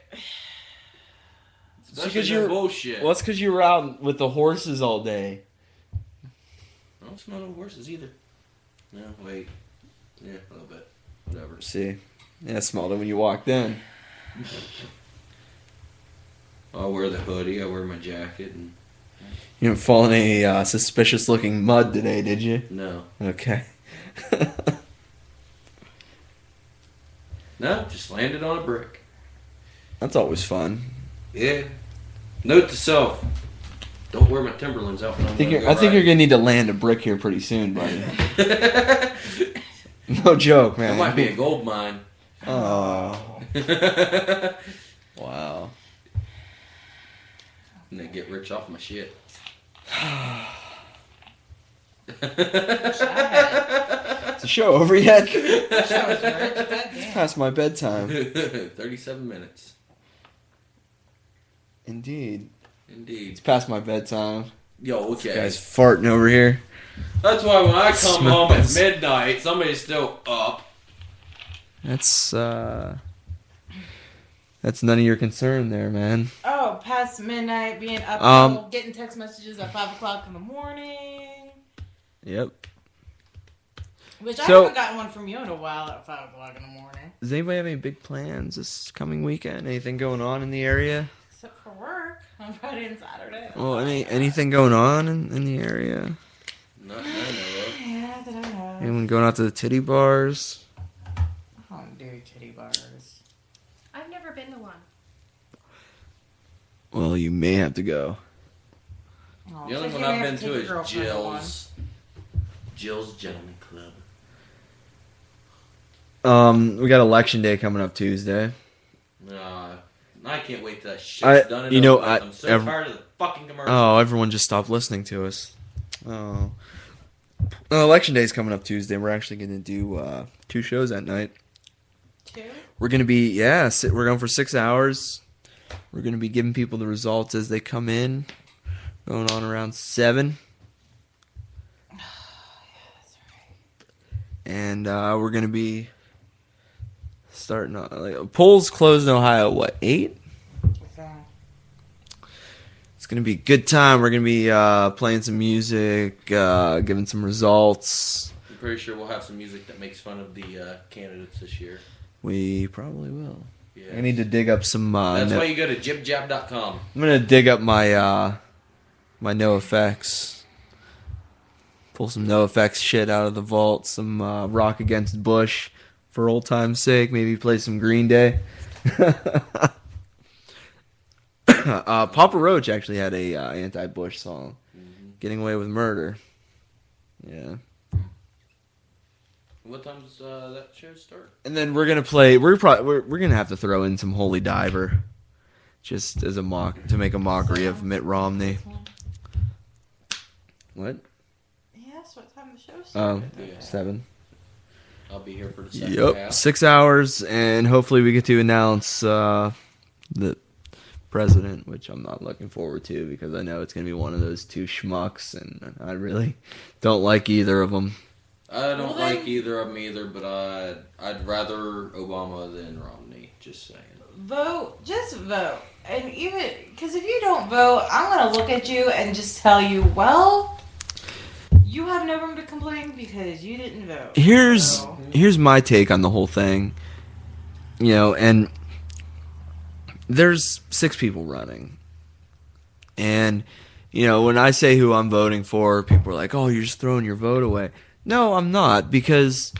Especially because no you're- bullshit. Well, it's because you were out with the horses all day. I don't smell no horses either. No, wait. Yeah, a little bit. Whatever. See, yeah, I smelled it when you walked in. I'll wear the hoodie. I wear my jacket. And You didn't fall in any suspicious-looking mud today, did you? no, Okay. no, just landed on a brick. That's always fun. Yeah. Note to self: don't wear my Timberlands out when I'm I think gonna you're go gonna need to land a brick here pretty soon, buddy. riding. No joke, That man. might be a gold mine. Oh, And wow. they get rich off my shit. Is the show over yet? That was rich. Goddamn. Past my bedtime. 37 minutes. Indeed. Indeed. It's past my bedtime. Yo, This okay. guy's farting over here. That's why when I come home at Smells. midnight, somebody's still up. That's none of your concern there, man. Oh, past midnight, being up, Um, getting text messages at 5 o'clock in the morning. Yep. Which I So- haven't gotten one from you in a while at 5 o'clock in the morning. Does anybody have any big plans this coming weekend? Anything going on in the area? Except for work on Friday and Saturday. Well, anything going on in the area? Not that I know of. Yeah, that I know. Anyone going out to the titty bars? I don't do titty bars. I've never been to one. Well, you may have to go. Oh, The only so one you may I've have been take to your is girlfriend to one. Jill's. Jill's Gentleman Club. We got election day coming up Tuesday. I can't wait till that shit's done and you know, over with. I'm so tired of the fucking commercials. Oh, everyone just stopped listening to us. Oh. Election day is coming up Tuesday. We're actually going to do 2 shows that night. 2? We're going to be, we're going for 6 hours. We're going to be giving people the results as they come in. Going on around 7. And we're going to be starting, polls closed in Ohio, what, 8? It's going to be a good time. We're going to be playing some music, giving some results. I'm pretty sure we'll have some music that makes fun of the candidates this year. We probably will. Yeah. I need to dig up some. That's why you go to jibjab.com. I'm gonna dig up my my NoFX. Pull some NoFX shit out of the vault. Some Rock Against Bush for old time's sake. Maybe play some Green Day. Papa Roach actually had a anti-Bush song, "Getting Away with Murder." Yeah. What time's that show start? And then we're gonna play. We're gonna have to throw in some Holy Diver, just as a to make a mockery of Mitt Romney. What? Yes, what time the show started? Yeah. 7. I'll be here for the second Yep, half. 6 hours, and hopefully we get to announce the president, which I'm not looking forward to because I know it's gonna be one of those 2 schmucks, and I really don't like either of them. I don't Well, then- like either of them either, but I'd rather Obama than Romney. Just saying. Vote, just vote. And even, because if you don't vote, I'm going to look at you and just tell you, well, you have no room to complain because you didn't vote. So- Here's my take on the whole thing. You know, and there's 6 people running. And, you know, when I say who I'm voting for, people are like, oh, you're just throwing your vote away. No, I'm not, because,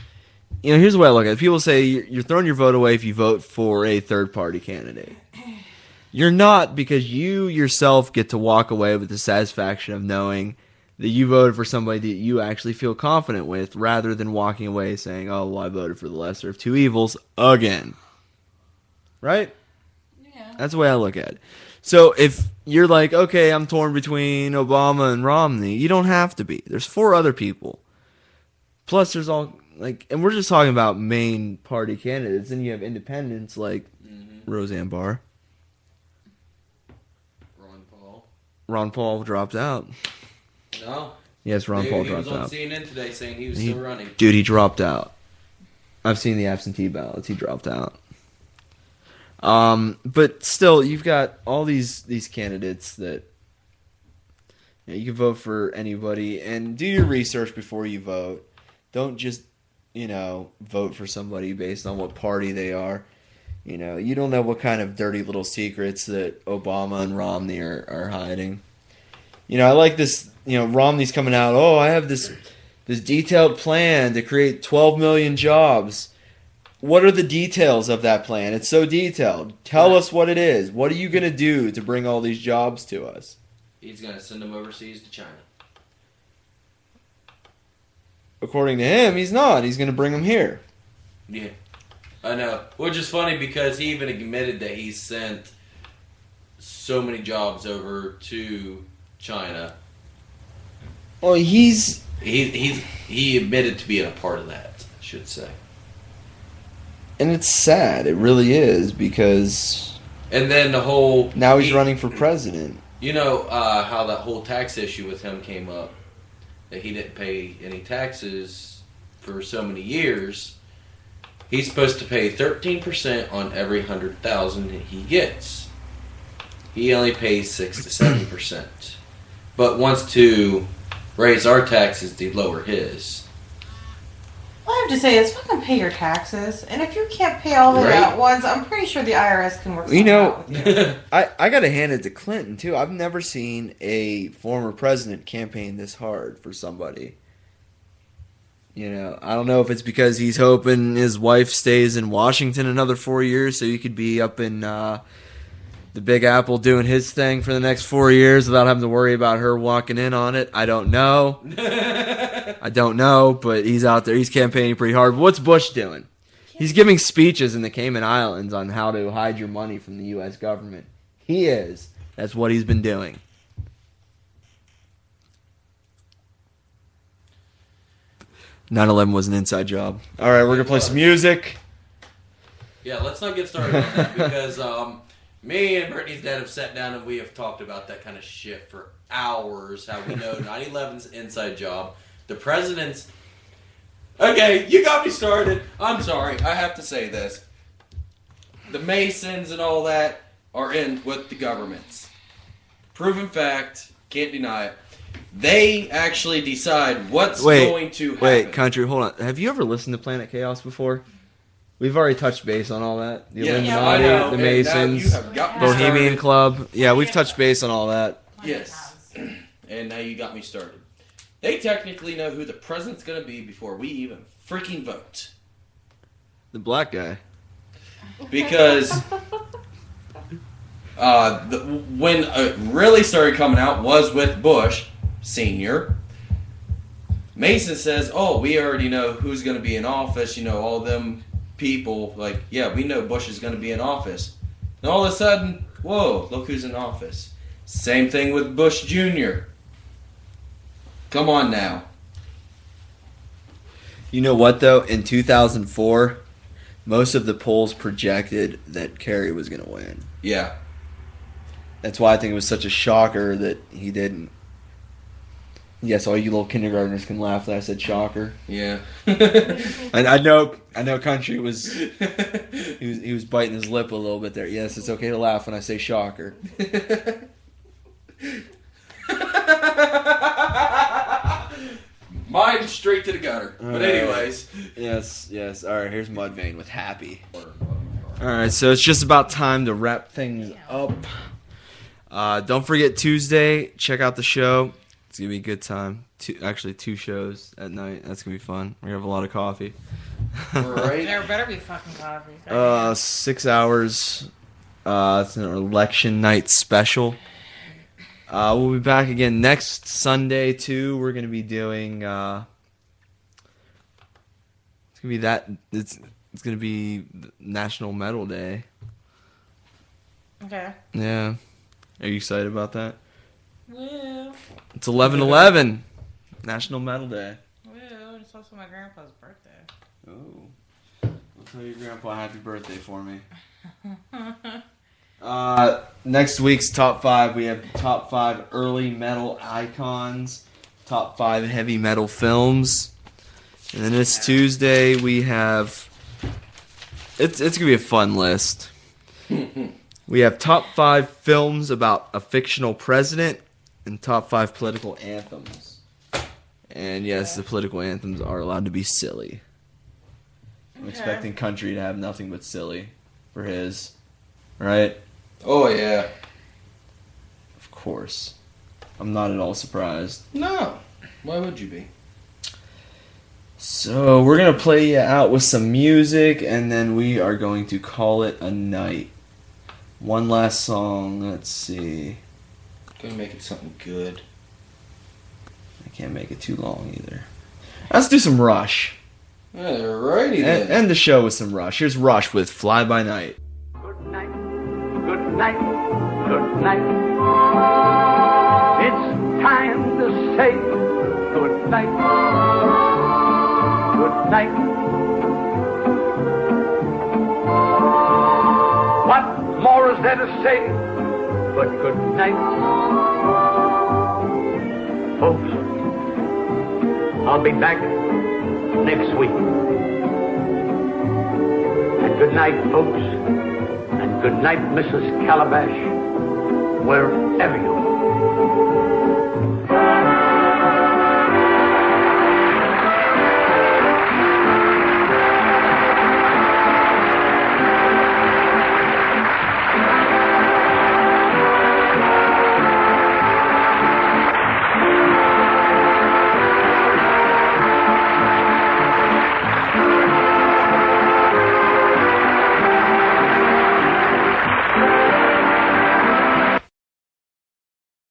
you know, here's the way I look at it. People say you're throwing your vote away if you vote for a third-party candidate. You're not, because you yourself get to walk away with the satisfaction of knowing that you voted for somebody that you actually feel confident with, rather than walking away saying, oh, well, I voted for the lesser of 2 evils again. right? Yeah. That's the way I look at it. So if you're like, okay, I'm torn between Obama and Romney, you don't have to be. There's 4 other people. Plus, there's all like, and we're just talking about main party candidates. Then you have independents like Roseanne Barr. Ron Paul. Ron Paul dropped out. No. Yes, Ron Paul He dropped was on out. CNN today saying he was still running. Dude, he dropped out. I've seen the absentee ballots. He dropped out. But still, you've got all these candidates that you can vote for anybody, and do your research before you vote. Don't just, vote for somebody based on what party they are. You don't know what kind of dirty little secrets that Obama and Romney are hiding. I like this, Romney's coming out, oh, I have this detailed plan to create 12 million jobs. What are the details of that plan? It's so detailed. Tell us what it is. What are you going to do to bring all these jobs to us? He's going to send them overseas to China. According to him, he's not. He's going to bring them here. Yeah. I know. Which is funny because he even admitted that he sent so many jobs over to China. Well, he admitted to being a part of that, I should say. And it's sad. It really is, because And then the whole... now he's running for president. You know how that whole tax issue with him came up? That he didn't pay any taxes for so many years. He's supposed to pay 13% on every 100,000 that he gets. He only pays 6 to 7%, but wants to raise our taxes to lower his. All I have to say is fucking pay your taxes, and if you can't pay all of it Right. at once, I'm pretty sure the IRS can work something out with you. I got to hand it to Clinton, too. I've never seen a former president campaign this hard for somebody. I don't know if it's because he's hoping his wife stays in Washington another 4 years so he could be up in the Big Apple doing his thing for the next 4 years without having to worry about her walking in on it. I don't know. I don't know, but he's out there. He's campaigning pretty hard. What's Bush doing? He's giving speeches in the Cayman Islands on how to hide your money from the U.S. government. He is. That's what he's been doing. Nine 11 was an inside job. All right, we're going to play some music. Yeah, let's not get started on that because me and Brittany's dad have sat down and we have talked about that kind of shit for hours. How we know 9/11's an inside job. The president's... Okay, you got me started. I'm sorry. I have to say this. The Masons and all that are in with the governments. Proven fact. Can't deny it. They actually decide what's going to happen. Wait, country, hold on. Have you ever listened to Planet Chaos before? We've already touched base on all that. The Illuminati, I know. the And now Masons, you have got me Bohemian started. Club. Yeah, we've touched base on all that. Yes. And now you got me started. They technically know who the president's going to be before we even freaking vote. The black guy. Because when it really started coming out was with Bush Sr. Mason says, oh, we already know who's going to be in office. All them people. Like, yeah, we know Bush is going to be in office. And all of a sudden, whoa, look who's in office. Same thing with Bush Jr. Come on now. You know what, though? In 2004, most of the polls projected that Kerry was going to win. Yeah. That's why I think it was such a shocker that he didn't. Yes, all you little kindergartners can laugh that I said shocker. Yeah. I know country was he was biting his lip a little bit there. Yes, it's okay to laugh when I say shocker. Mine straight to the gutter. But anyways. Yes. All right, here's Mudvayne with Happy. All right, so it's just about time to wrap things up. Don't forget Tuesday, check out the show. It's going to be a good time. Two shows at night. That's going to be fun. We're going to have a lot of coffee. Right. There better be fucking coffee. 6 hours. It's an election night special. We'll be back again next Sunday too. We're gonna be doing. It's gonna be National Metal Day. Okay. Yeah. Are you excited about that? Woo. It's 11/11, National Metal Day. Woo. It's also my grandpa's birthday. Oh. I'll tell your grandpa happy birthday for me. Next week's top 5, we have top 5 early metal icons, top 5 heavy metal films. And then this Tuesday we have, it's going to be a fun list. We have top 5 films about a fictional president and top 5 political anthems. And yes, the political anthems are allowed to be silly. I'm expecting Country to have nothing but silly for his, right? Oh yeah. Of course. I'm not at all surprised. No. Why would you be? So we're going to play you out with some music, and then we are going to call it a night. One last song. Let's see. Gonna make it something good. I can't make it too long either. Let's do some Rush. Alrighty then. End the show with some Rush. Here's Rush with Fly By Night. Good night, good night, good night. It's time to say good night. Good night. What more is there to say but good night? Folks, I'll be back next week. And good night, folks. And good night, Mrs. Calabash, wherever you are.